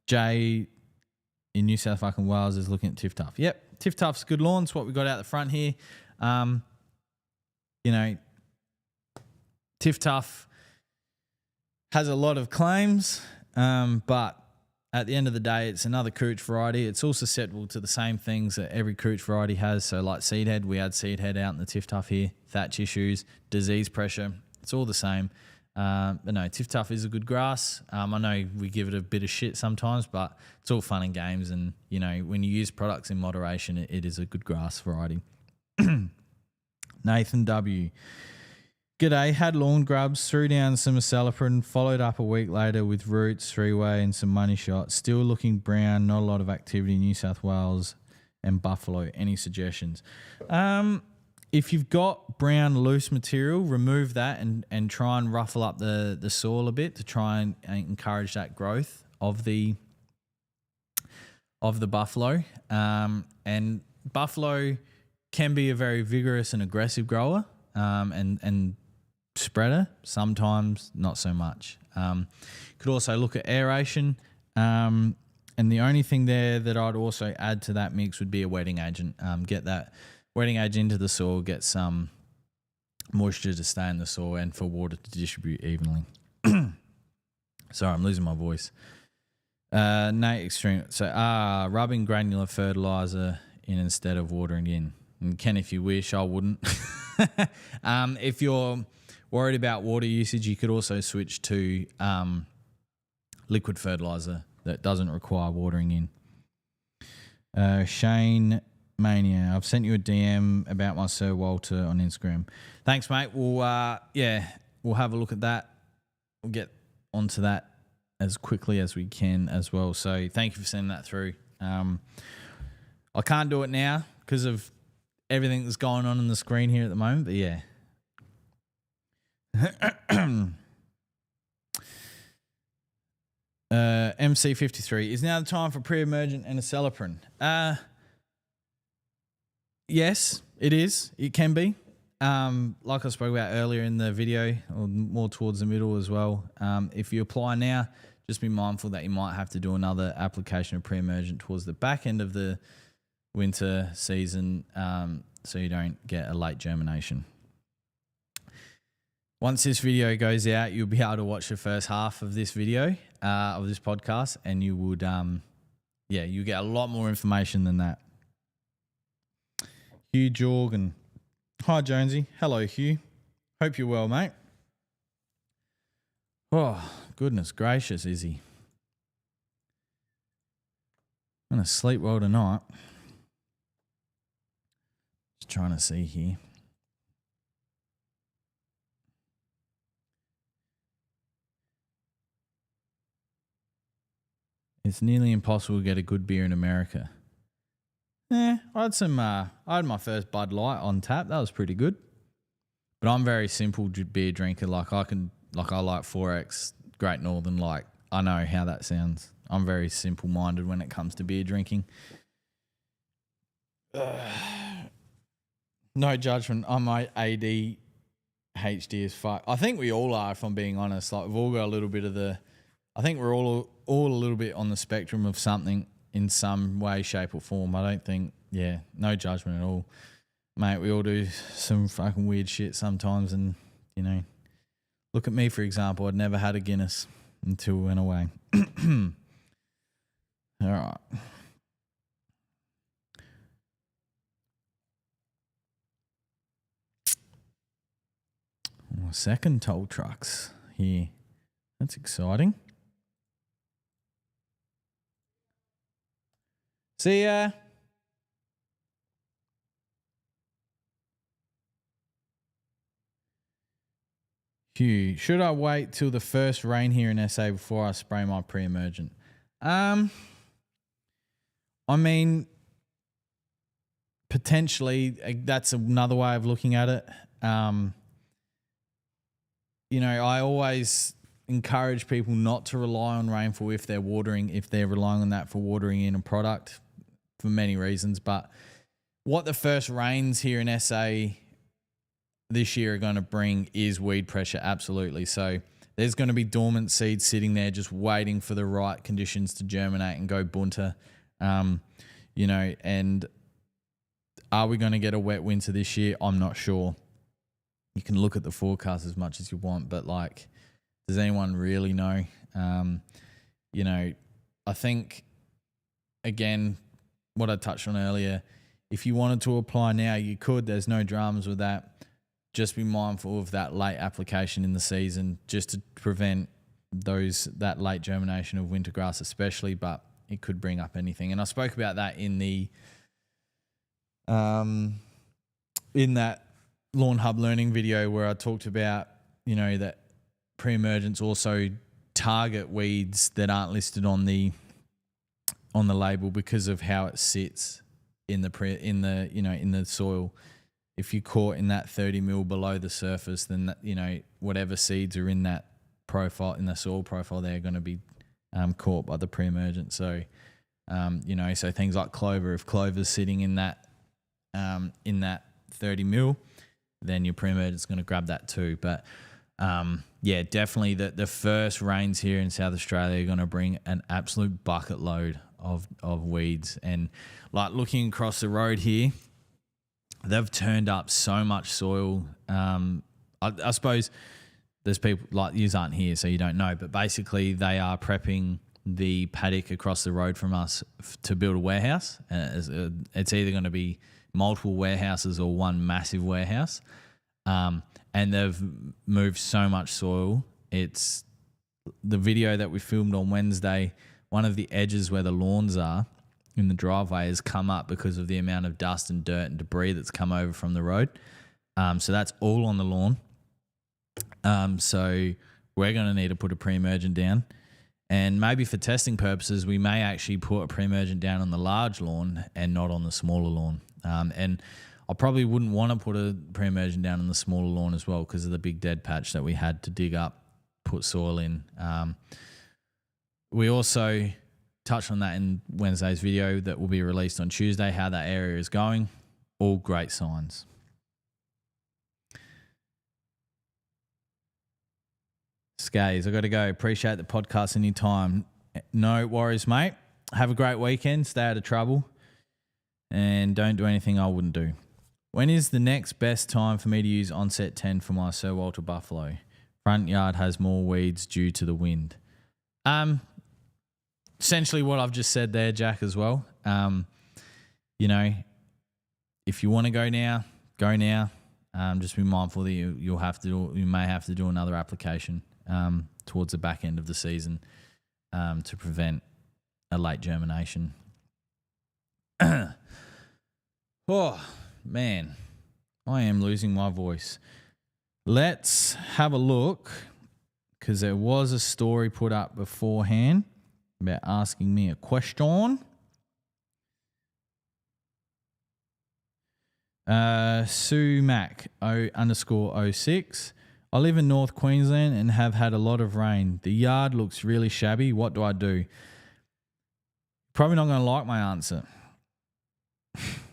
Jay in New South fucking Wales is looking at Tiff Tuff. Yep, Tiff Tuff's good lawns. What we got out the front here. Tiff Tuff has a lot of claims, but at the end of the day, it's another cooch variety. It's all susceptible to the same things that every cooch variety has. So like seed head, we had seed head out in the Tiff Tuff here, thatch issues, disease pressure. It's all the same. But no, Tiff Tuff is a good grass. I know we give it a bit of shit sometimes, but it's all fun and games. And, when you use products in moderation, it is a good grass variety. Nathan W. G'day, had lawn grubs, threw down some acelepryn, followed up a week later with roots, three-way and some money shots. Still looking brown, not a lot of activity in New South Wales and Buffalo. Any suggestions? If you've got brown loose material, remove that and try and ruffle up the soil a bit to try and encourage that growth of the buffalo. And buffalo can be a very vigorous and aggressive grower, and spreader, sometimes not so much. Could also look at aeration, and the only thing there that I'd also add to that mix would be a wetting agent. Get that wetting agent into the soil, get some moisture to stay in the soil and for water to distribute evenly. Sorry, I'm losing my voice. Nate Extreme. So, rubbing granular fertilizer in instead of watering in. And Ken, if you wish, I wouldn't. If you're worried about water usage, you could also switch to liquid fertilizer that doesn't require watering in. Shane Mania, I've sent you a DM about my Sir Walter on Instagram. Thanks, mate. We'll have a look at that. We'll get onto that as quickly as we can as well. So thank you for sending that through. I can't do it now because of everything that's going on the screen here at the moment, but yeah. MC53, is now the time for pre-emergent and acelepryn? Yes, it is. It can be. Like I spoke about earlier in the video, or more towards the middle as well. If you apply now, just be mindful that you might have to do another application of pre-emergent towards the back end of the winter season, so you don't get a late germination. Once this video goes out, you'll be able to watch the first half of this video, of this podcast, and you would, you get a lot more information than that. Hugh Jorgen. Hi, Jonesy. Hello, Hugh. Hope you're well, mate. Oh, goodness gracious, Izzy. I'm going to sleep well tonight. Just trying to see here. It's nearly impossible to get a good beer in America. I had my first Bud Light on tap. That was pretty good. But I'm very simple beer drinker. I like 4X, Great Northern. I know how that sounds. I'm very simple-minded when it comes to beer drinking. No judgment. I'm my ADHD as fuck. I think we all are, if I'm being honest. We've all got a little bit of the... I think we're all a little bit on the spectrum of something in some way, shape or form. I don't think, no judgment at all. Mate, we all do some fucking weird shit sometimes, and, look at me, for example. I'd never had a Guinness until it went away. All right. Second toll trucks here. That's exciting. See ya. Hugh, should I wait till the first rain here in SA before I spray my pre-emergent? I mean, potentially that's another way of looking at it. I always encourage people not to rely on rainfall if they're relying on that for watering in a product for many reasons. But what the first rains here in SA this year are going to bring is weed pressure, absolutely. So there's going to be dormant seeds sitting there just waiting for the right conditions to germinate and go bunter. And are we going to get a wet winter this year? I'm not sure. You can look at the forecast as much as you want, but does anyone really know? I think, again, what I touched on earlier, if you wanted to apply now, you could. There's no dramas with that. Just be mindful of that late application in the season just to prevent that late germination of wintergrass especially, but it could bring up anything. And I spoke about that in the in that Lawnhub learning video where I talked about, that pre-emergents also target weeds that aren't listed on the label because of how it sits in the soil. If you're caught in that 30 mil below the surface, then whatever seeds are in that profile, in the soil profile, they're going to be caught by the pre-emergent. So, so things like clover, if clover's sitting in that 30 mil, then your pre-emergent's going to grab that too. But definitely the first rains here in South Australia are going to bring an absolute bucket load of weeds. And looking across the road here, they've turned up so much soil. I suppose there's people like yous aren't here, so you don't know. But basically, they are prepping the paddock across the road from us to build a warehouse. It's either going to be multiple warehouses or one massive warehouse. And they've moved so much soil. It's the video that we filmed on Wednesday. One of the edges where the lawns are in the driveway has come up because of the amount of dust and dirt and debris that's come over from the road. So that's all on the lawn. So we're going to need to put a pre-emergent down. And maybe for testing purposes, we may actually put a pre-emergent down on the large lawn and not on the smaller lawn. And I probably wouldn't want to put a pre-emergent down on the smaller lawn as well because of the big dead patch that we had to dig up, put soil in. We also touched on that in Wednesday's video that will be released on Tuesday, how that area is going. All great signs. Skays, I got to go. Appreciate the podcast and your time. No worries, mate. Have a great weekend. Stay out of trouble. And don't do anything I wouldn't do. When is the next best time for me to use Onset 10 for my Sir Walter Buffalo? Front yard has more weeds due to the wind. Essentially what I've just said there, Jack, as well. You know, if you want to go now, go now. Just be mindful that you may have to do another application towards the back end of the season to prevent a late germination. Oh, man, I am losing my voice. Let's have a look, because there was a story put up beforehand about asking me a question. Sue Mac _06. I live in North Queensland and have had a lot of rain. The yard looks really shabby. What do I do? Probably not going to like my answer.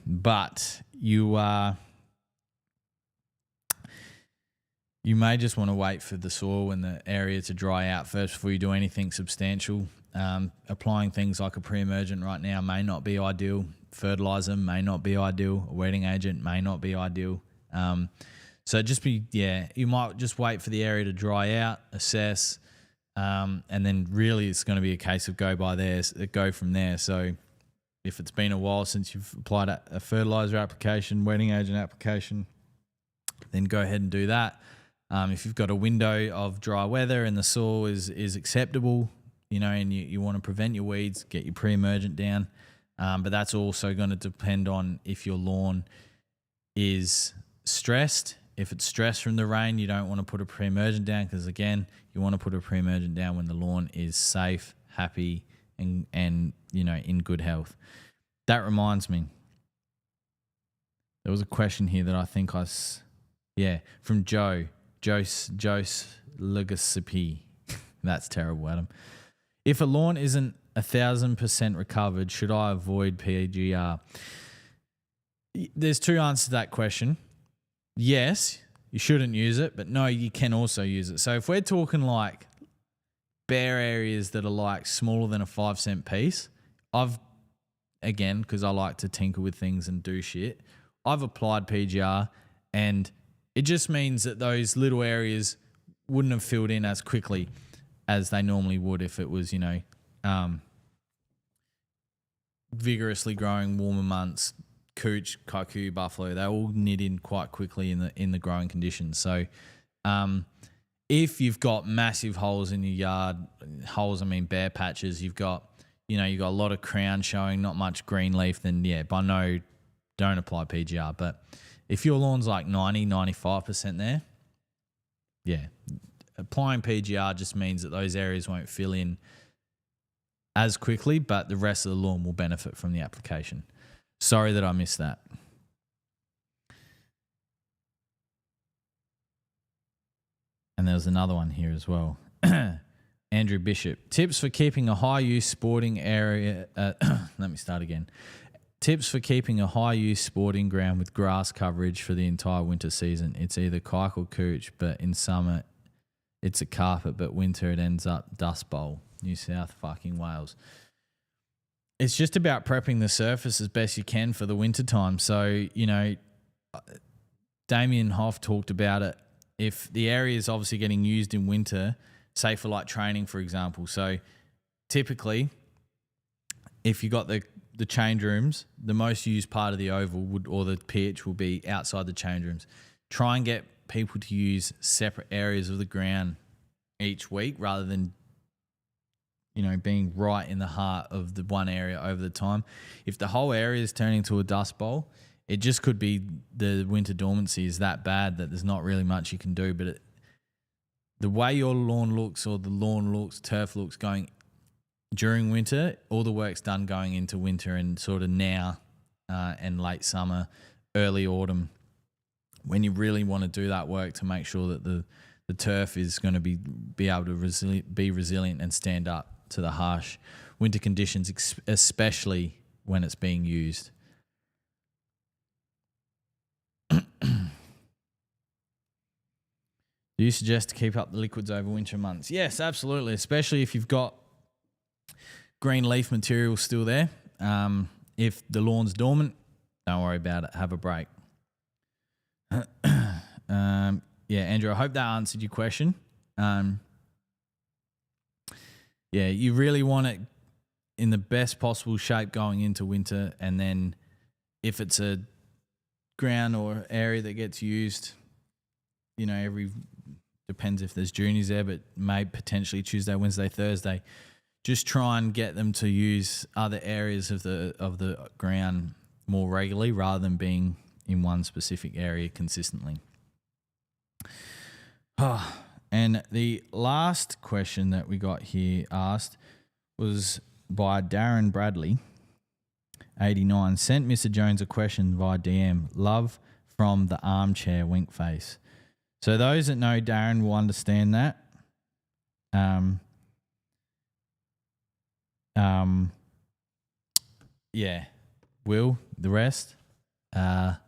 But you may just want to wait for the soil and the area to dry out first before you do anything substantial. Applying things like a pre-emergent right now may not be ideal. Fertilizer may not be ideal. A wetting agent may not be ideal. So you might just wait for the area to dry out, assess, and then really it's going to be a case of go from there. So if it's been a while since you've applied a fertilizer application, wetting agent application, then go ahead and do that. If you've got a window of dry weather and the soil is acceptable, and you want to prevent your weeds, get your pre-emergent down. But that's also going to depend on if your lawn is stressed. If it's stressed from the rain, you don't want to put a pre-emergent down because, again, you want to put a pre-emergent down when the lawn is safe, happy, and in good health. That reminds me. There was a question here that I think from Joe Legasipi. That's terrible, Adam. If a lawn isn't 1,000% recovered, should I avoid PGR? There's two answers to that question. Yes, you shouldn't use it, but no, you can also use it. So if we're talking like bare areas that are like smaller than a 5-cent piece, because I like to tinker with things and do shit, I've applied PGR, and it just means that those little areas wouldn't have filled in as quickly as they normally would if it was, vigorously growing warmer months, cooch, kaiku, buffalo, they all knit in quite quickly in the growing conditions. So if you've got massive holes in your yard, bare patches, you've got a lot of crown showing, not much green leaf, then by no, don't apply PGR. But if your lawn's like 95% there, applying PGR just means that those areas won't fill in as quickly, but the rest of the lawn will benefit from the application. Sorry that I missed that. And there was another one here as well. Andrew Bishop. Tips for keeping a high-use sporting area... let me start again. Tips for keeping a high-use sporting ground with grass coverage for the entire winter season. It's either kike or cooch, but in summer it's a carpet, but winter it ends up Dust Bowl, New South fucking Wales. It's just about prepping the surface as best you can for the winter time. So, Damien Hoff talked about it if the area is obviously getting used in winter, say for like training, for example. So typically, if you got the change rooms, the most used part of the oval or the pitch will be outside the change rooms. Try and get people to use separate areas of the ground each week rather than, being right in the heart of the one area over the time. If the whole area is turning into a dust bowl, it just could be the winter dormancy is that bad that there's not really much you can do. But the way your lawn looks or the lawn looks, turf looks going during winter, all the work's done going into winter and sort of now and late summer, early autumn, when you really want to do that work to make sure that the turf is going to be able to be resilient and stand up to the harsh winter conditions, especially when it's being used. Do you suggest to keep up the liquids over winter months? Yes, absolutely, especially if you've got green leaf material still there. If the lawn's dormant, don't worry about it. Have a break. Yeah, Andrew, I hope that answered your question. Yeah, you really want it in the best possible shape going into winter, and then if it's a ground or area that gets used, depends if there's juniors there, but may potentially Tuesday, Wednesday, Thursday. Just try and get them to use other areas of the ground more regularly rather than being in one specific area consistently. And the last question that we got here asked was by Darren Bradley, 89. Sent Mr. Jones a question via DM. Love from the armchair wink face. So those that know Darren will understand that. Yeah. Will, the rest, not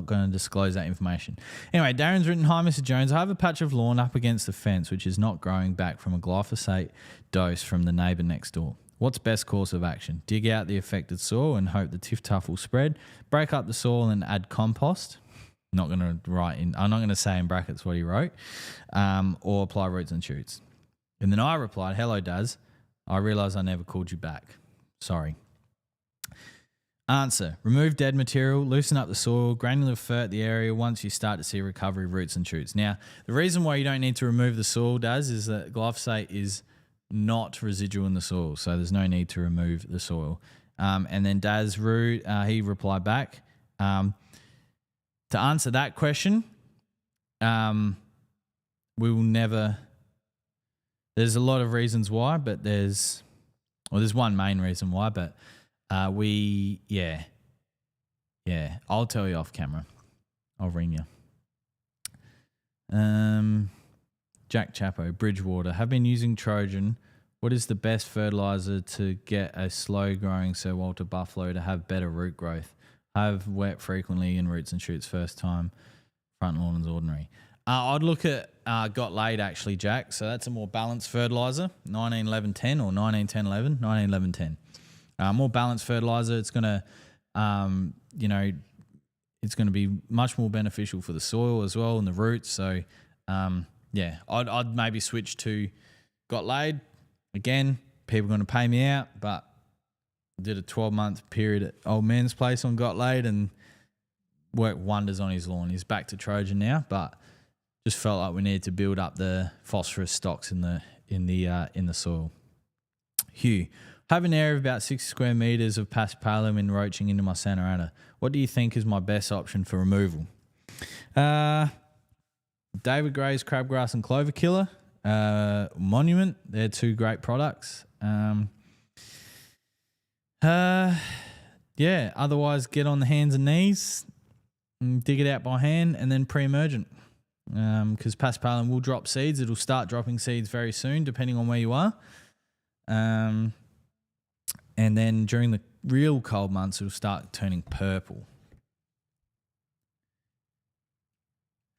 going to disclose that information. Anyway, Darren's written, "Hi, Mr. Jones. I have a patch of lawn up against the fence which is not growing back from a glyphosate dose from the neighbour next door. What's best course of action? Dig out the affected soil and hope the tiff-tuff will spread, break up the soil and add compost." I'm not going to say in brackets what he wrote, or apply roots and shoots. And then I replied, "Hello, Daz. I realise I never called you back. Sorry." Answer: remove dead material, loosen up the soil, granular fert the area once you start to see recovery roots and shoots. Now, the reason why you don't need to remove the soil, Daz, is that glyphosate is not residual in the soil, so there's no need to remove the soil. And then Daz Rue, he replied back. To answer that question, we will never... There's a lot of reasons why, but there's one main reason why, but I'll tell you off camera. I'll ring you. Jack Chapo, Bridgewater. Have been using Trojan. What is the best fertilizer to get a slow growing Sir Walter Buffalo to have better root growth? Have wet frequently in roots and shoots first time. Front lawn is ordinary. I'd look at Got Laid actually, Jack. So that's a more balanced fertilizer, 19-11-10 or 19-10-11, 19-11-10. More balanced fertilizer. It's gonna, it's gonna be much more beneficial for the soil as well and the roots. So, I'd maybe switch to Got Laid. Again, people are gonna pay me out, but I did a 12-month period at Old Man's Place on Got Laid and worked wonders on his lawn. He's back to Trojan now, but just felt like we needed to build up the phosphorus stocks in the soil. Hugh, I have an area of about 60 square metres of paspalum enroaching into my Santa Ana. What do you think is my best option for removal? David Gray's Crabgrass and Clover Killer, Monument, they're two great products. Otherwise get on the hands and knees and dig it out by hand, and then pre-emergent. Because paspalum will drop seeds. It'll start dropping seeds very soon, depending on where you are. And then during the real cold months, it'll start turning purple.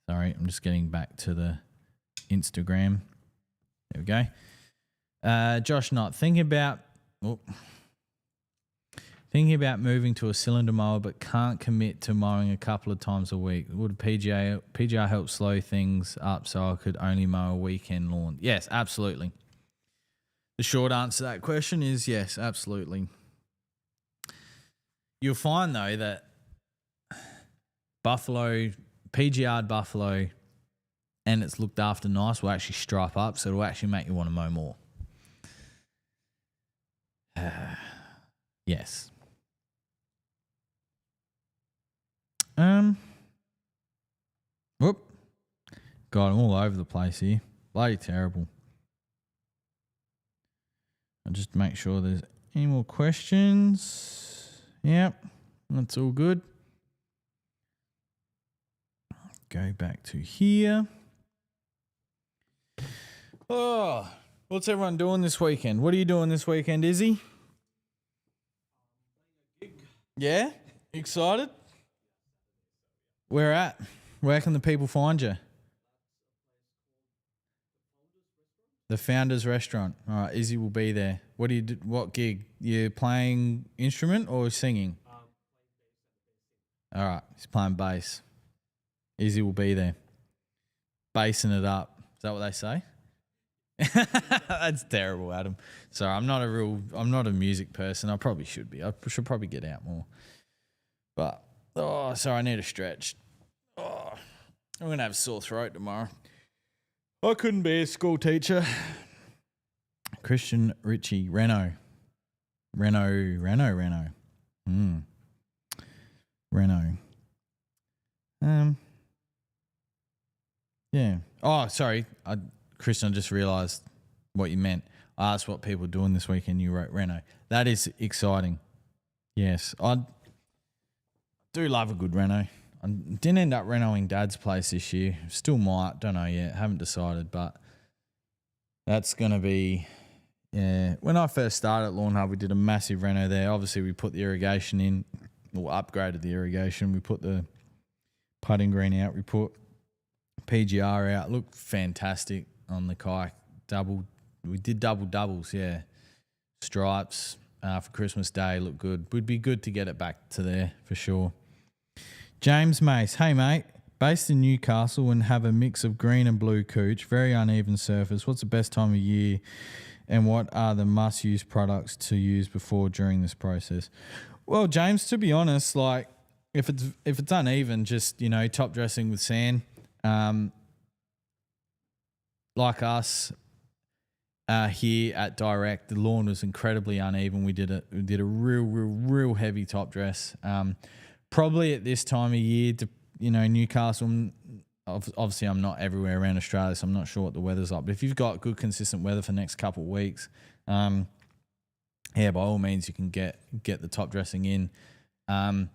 Sorry, I'm just getting back to the Instagram. There we go. Josh Knott, thinking about Thinking about moving to a cylinder mower, but can't commit to mowing a couple of times a week. Would a PGR help slow things up so I could only mow a weekend lawn? Yes, absolutely. The short answer to that question is yes, absolutely. You'll find though that buffalo, PGR buffalo, and it's looked after nice will actually stripe up, so it'll actually make you want to mow more. Yes. Whoop. God, I'm all over the place here. Bloody terrible. I'll just make sure there's any more questions. Yep, that's all good. Go back to here. Oh, what's everyone doing this weekend? What are you doing this weekend, Izzy? Yeah? Excited? Where at? Where can the people find you? The Founders Restaurant. All right, Izzy will be there. What do you do? What gig? You playing instrument or singing? All right, he's playing bass. Izzy will be there. Bassing it up. Is that what they say? That's terrible, Adam. Sorry, I'm not a music person. I probably should be. I should probably get out more. But, sorry, I need a stretch. Oh, I'm going to have a sore throat tomorrow. I couldn't be a school teacher. Christian Ritchie, Renault. Renault. Yeah. Oh, sorry. Christian, I just realised what you meant. I asked what people are doing this weekend. You wrote Renault. That is exciting. Yes. I do love a good Renault. I didn't end up renoing Dad's place this year. Still might. Don't know yet. Haven't decided. But that's going to be... Yeah. When I first started at Lawnhub, we did a massive reno there. Obviously, we put the irrigation in. Or upgraded the irrigation. We put the putting green out. We put PGR out. Looked fantastic on the kayak. We did doubles, yeah. Stripes for Christmas Day looked good. Would be good to get it back to there for sure. James Mace, hey mate, based in Newcastle and have a mix of green and blue cooch, very uneven surface. What's the best time of year and what are the must-use products to use before during this process? Well, James, to be honest, like if it's uneven, just, top dressing with sand. Like us here at Direct, the lawn was incredibly uneven. We did a real heavy top dress. Probably at this time of year, Newcastle. Obviously, I'm not everywhere around Australia, so I'm not sure what the weather's like. But if you've got good, consistent weather for the next couple of weeks, by all means, you can get the top dressing in. I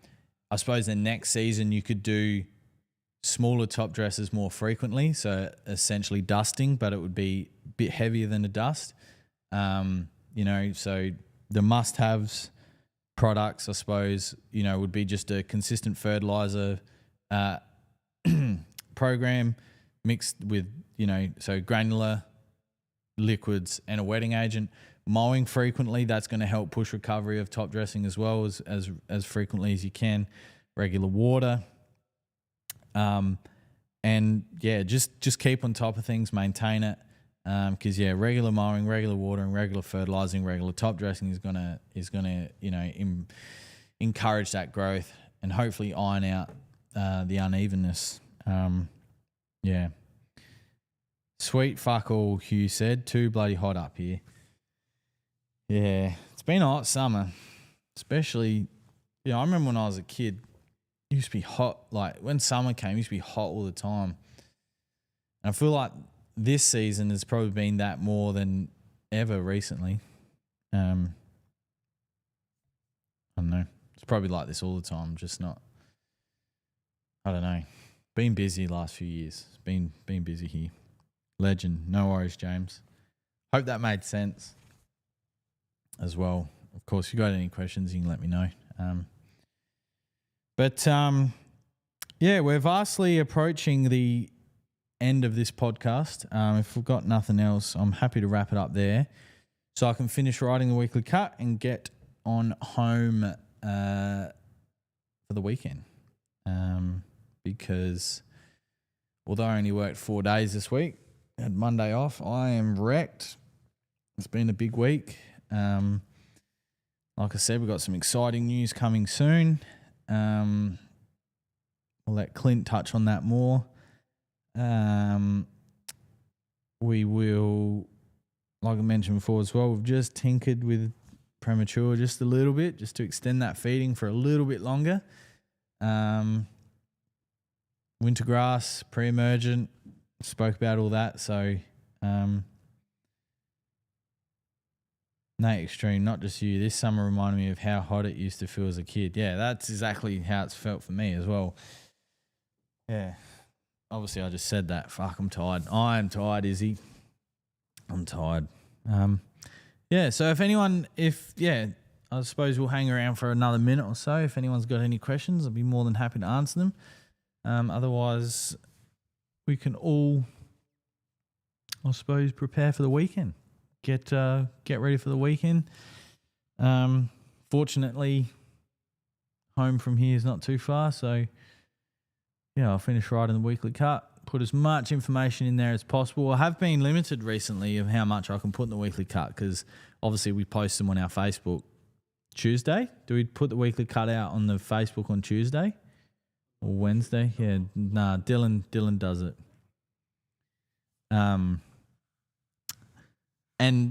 suppose the next season you could do smaller top dresses more frequently, so essentially dusting, but it would be a bit heavier than a dust. So the must-haves products, I suppose, would be just a consistent fertilizer program mixed with, so granular, liquids, and a wetting agent. Mowing frequently, that's going to help push recovery of top dressing as well as frequently as you can. Regular water. And yeah, just keep on top of things, maintain it. Because regular mowing, regular watering, regular fertilizing, regular top dressing is gonna encourage that growth and hopefully iron out the unevenness. Sweet fuck all, Hugh said. Too bloody hot up here. Yeah, it's been a hot summer, especially. I remember when I was a kid. It used to be hot, like when summer came, it used to be hot all the time. And I feel like this season has probably been that more than ever recently. I don't know. It's probably like this all the time, just not, I don't know. Been busy last few years. Been busy here. Legend. No worries, James. Hope that made sense as well. Of course, if you got any questions, you can let me know. We're vastly approaching the end of this podcast. If we've got nothing else, I'm happy to wrap it up there so I can finish writing the weekly cut and get on home for the weekend because although I only worked 4 days this week, had Monday off, I am wrecked. It's been a big week. Like I said, we've got some exciting news coming soon. We'll let Clint touch on that more. We will, like I mentioned before as well, we've just tinkered with premature just a little bit, just to extend that feeding for a little bit longer. Wintergrass, pre-emergent, spoke about all that. So, Nate Extreme, not just you. This summer reminded me of how hot it used to feel as a kid. Yeah, that's exactly how it's felt for me as well. Yeah. Obviously, I just said that. Fuck, I'm tired. I'm tired, Izzy. I'm tired. Yeah, so I suppose we'll hang around for another minute or so. If anyone's got any questions, I'll be more than happy to answer them. Otherwise, we can all, I suppose, prepare for the weekend. Get ready for the weekend. Fortunately, home from here is not too far, so yeah, I'll finish writing the weekly cut. Put as much information in there as possible. I have been limited recently of how much I can put in the weekly cut because obviously we post them on our Facebook Tuesday. Do we put the weekly cut out on the Facebook on Tuesday or Wednesday? Yeah, nah, Dylan does it. And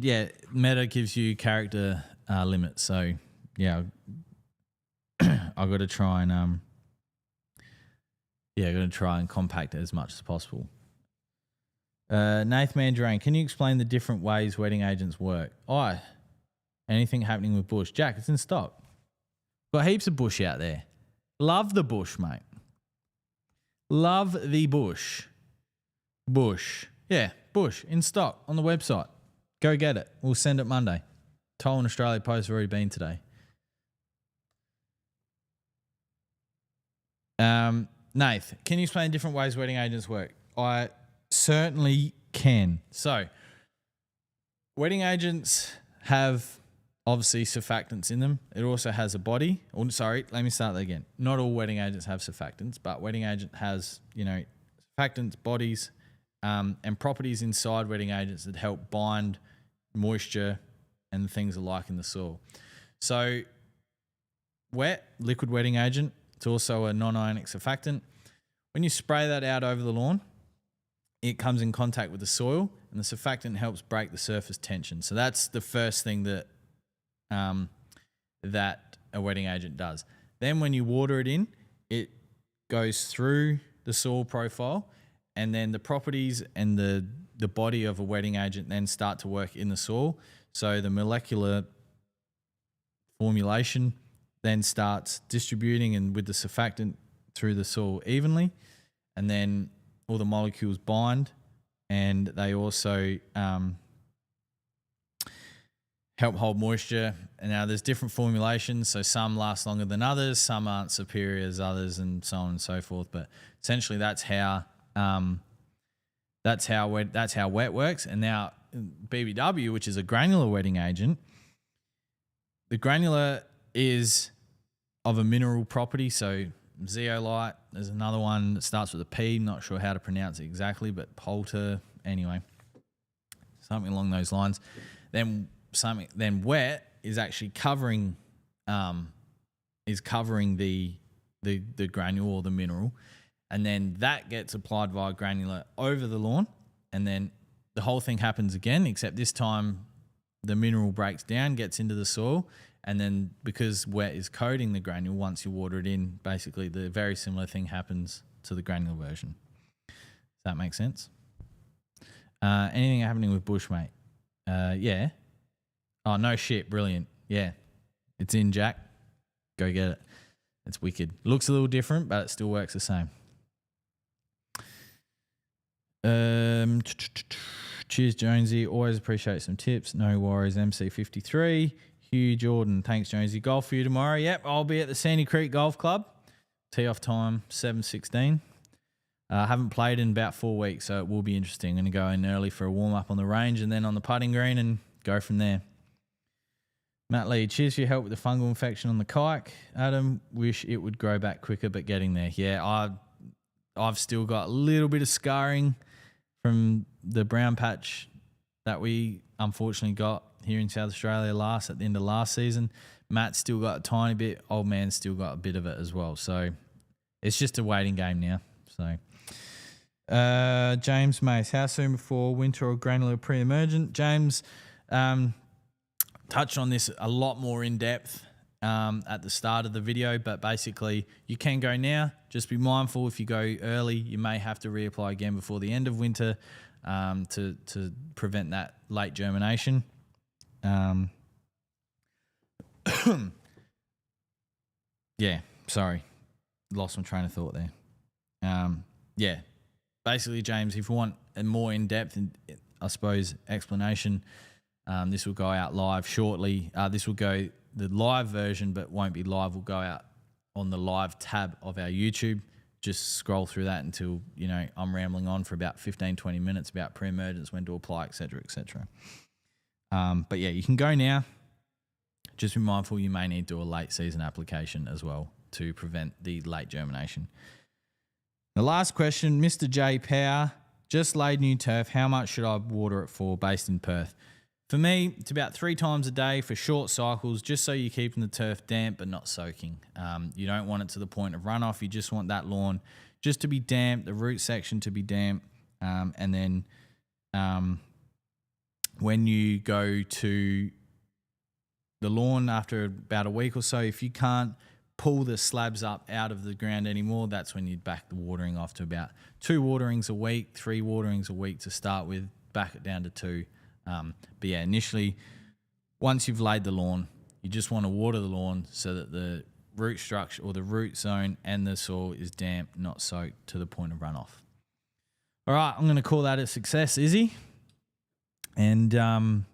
yeah, Meta gives you character limits. So yeah, I've got to try and I'm going to try and compact it as much as possible. Nath Mandrain, can you explain the different ways wetting agents work? Anything happening with bush? Jack, it's in stock. Got heaps of bush out there. Love the bush, mate. Love the bush. Bush. Yeah, bush in stock on the website. Go get it. We'll send it Monday. Toll and Australia Post have already been today. Nath, can you explain different ways wetting agents work? I certainly can. So, wetting agents have obviously surfactants in them. It also has a body. Let me start that again. Not all wetting agents have surfactants, but wetting agent has, surfactants, bodies, and properties inside wetting agents that help bind moisture and things alike in the soil. So, liquid wetting agent, it's also a non-ionic surfactant. When you spray that out over the lawn, it comes in contact with the soil and the surfactant helps break the surface tension. So that's the first thing that that a wetting agent does. Then when you water it in, it goes through the soil profile and then the properties and the body of a wetting agent then start to work in the soil. So the molecular formulation then starts distributing and with the surfactant through the soil evenly, and then all the molecules bind, and they also help hold moisture. And now there's different formulations, so some last longer than others, some aren't superior as others, and so on and so forth. But essentially, that's how wet works. And now BBW, which is a granular wetting agent, the granular is of a mineral property, so zeolite. There's another one that starts with a P. Not sure how to pronounce it exactly, but polter. Anyway, something along those lines. Then wet is actually covering the granule or the mineral, and then that gets applied via granular over the lawn, and then the whole thing happens again, except this time the mineral breaks down, gets into the soil. And then because wet is coating the granule, once you water it in, basically the very similar thing happens to the granular version. Does that make sense? Anything happening with bush, mate? Yeah. Oh, no shit. Brilliant. Yeah. It's in, Jack. Go get it. It's wicked. Looks a little different, but it still works the same. Cheers, Jonesy. Always appreciate some tips. No worries, MC53. Hugh Jordan, thanks, Jonesy. Golf for you tomorrow. Yep, I'll be at the Sandy Creek Golf Club. Tee off time 7:16. I haven't played in about 4 weeks, so it will be interesting. I'm going to go in early for a warm up on the range and then on the putting green and go from there. Matt Lee, cheers for your help with the fungal infection on the kike. Adam, wish it would grow back quicker, but getting there. Yeah, I've still got a little bit of scarring from the brown patch that we unfortunately got here in South Australia at the end of last season. Matt's still got a tiny bit. Old man's still got a bit of it as well. So it's just a waiting game now. So James Mace, how soon before winter or granular pre-emergent? James, touched on this a lot more in depth at the start of the video, but basically you can go now. Just be mindful, if you go early, you may have to reapply again before the end of winter to prevent that late germination. Yeah, sorry, lost my train of thought there. Yeah, basically, James, if you want a more in-depth, I suppose, explanation, this will go out live shortly. This will go, the live version, but won't be live, will go out on the live tab of our YouTube. Just scroll through that until, you know, I'm rambling on for about 15, 20 minutes about pre-emergence, when to apply, etc., etc. But yeah, you can go now. Just be mindful, you may need to do a late season application as well to prevent the late germination. The last question, Mr. J Power, just laid new turf. How much should I water it for, based in Perth? For me, it's about 3 times a day for short cycles, just so you're keeping the turf damp but not soaking. You don't want it to the point of runoff. You just want that lawn just to be damp, the root section to be damp. And then when you go to the lawn after about a week or so, if you can't pull the slabs up out of the ground anymore, that's when you'd back the watering off to about 2 waterings a week, 3 waterings a week to start with, back it down to 2. But yeah, initially, once you've laid the lawn, you just want to water the lawn so that the root structure or the root zone and the soil is damp, not soaked to the point of runoff. All right, I'm going to call that a success, Izzy. And I'm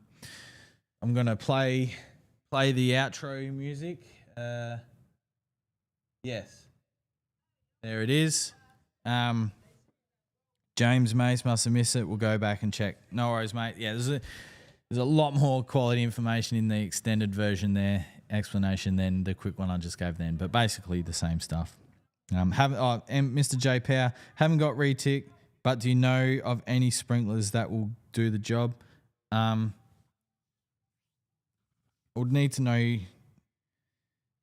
going to play the outro music. Yes, there it is. James Mace must have missed it. We'll go back and check. No worries, mate. Yeah, there's a lot more quality information in the extended version there, explanation, than the quick one I just gave then. But basically the same stuff. And Mr. J Power, haven't got retic, but do you know of any sprinklers that will do the job? Would need to know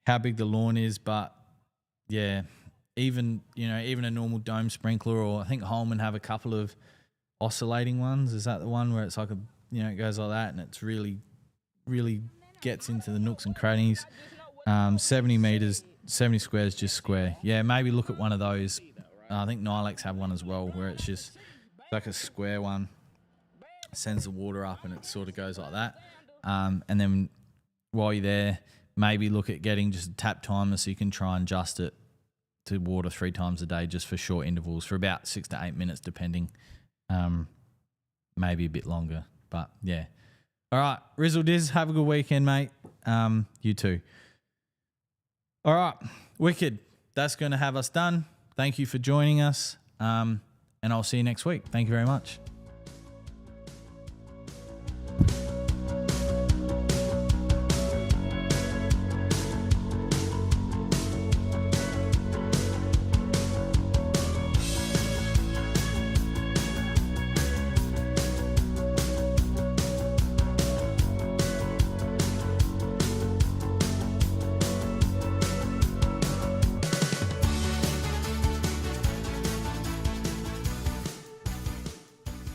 how big the lawn is, but yeah. Even a normal dome sprinkler, or I think Holman have a couple of oscillating ones. Is that the one where it's like it goes like that, and it's really, really gets into the nooks and crannies. 70 meters, 70 squares, just square. Yeah, maybe look at one of those. I think Nilex have one as well, where it's just like a square one, sends the water up, and it sort of goes like that. And then while you're there, maybe look at getting just a tap timer so you can try and adjust it to water 3 times a day, just for short intervals, for about 6 to 8 minutes, depending. Maybe a bit longer, but yeah. All right, Rizzle Diz, have a good weekend, mate. You too. All right, wicked. That's going to have us done. Thank you for joining us, and I'll see you next week. Thank you very much.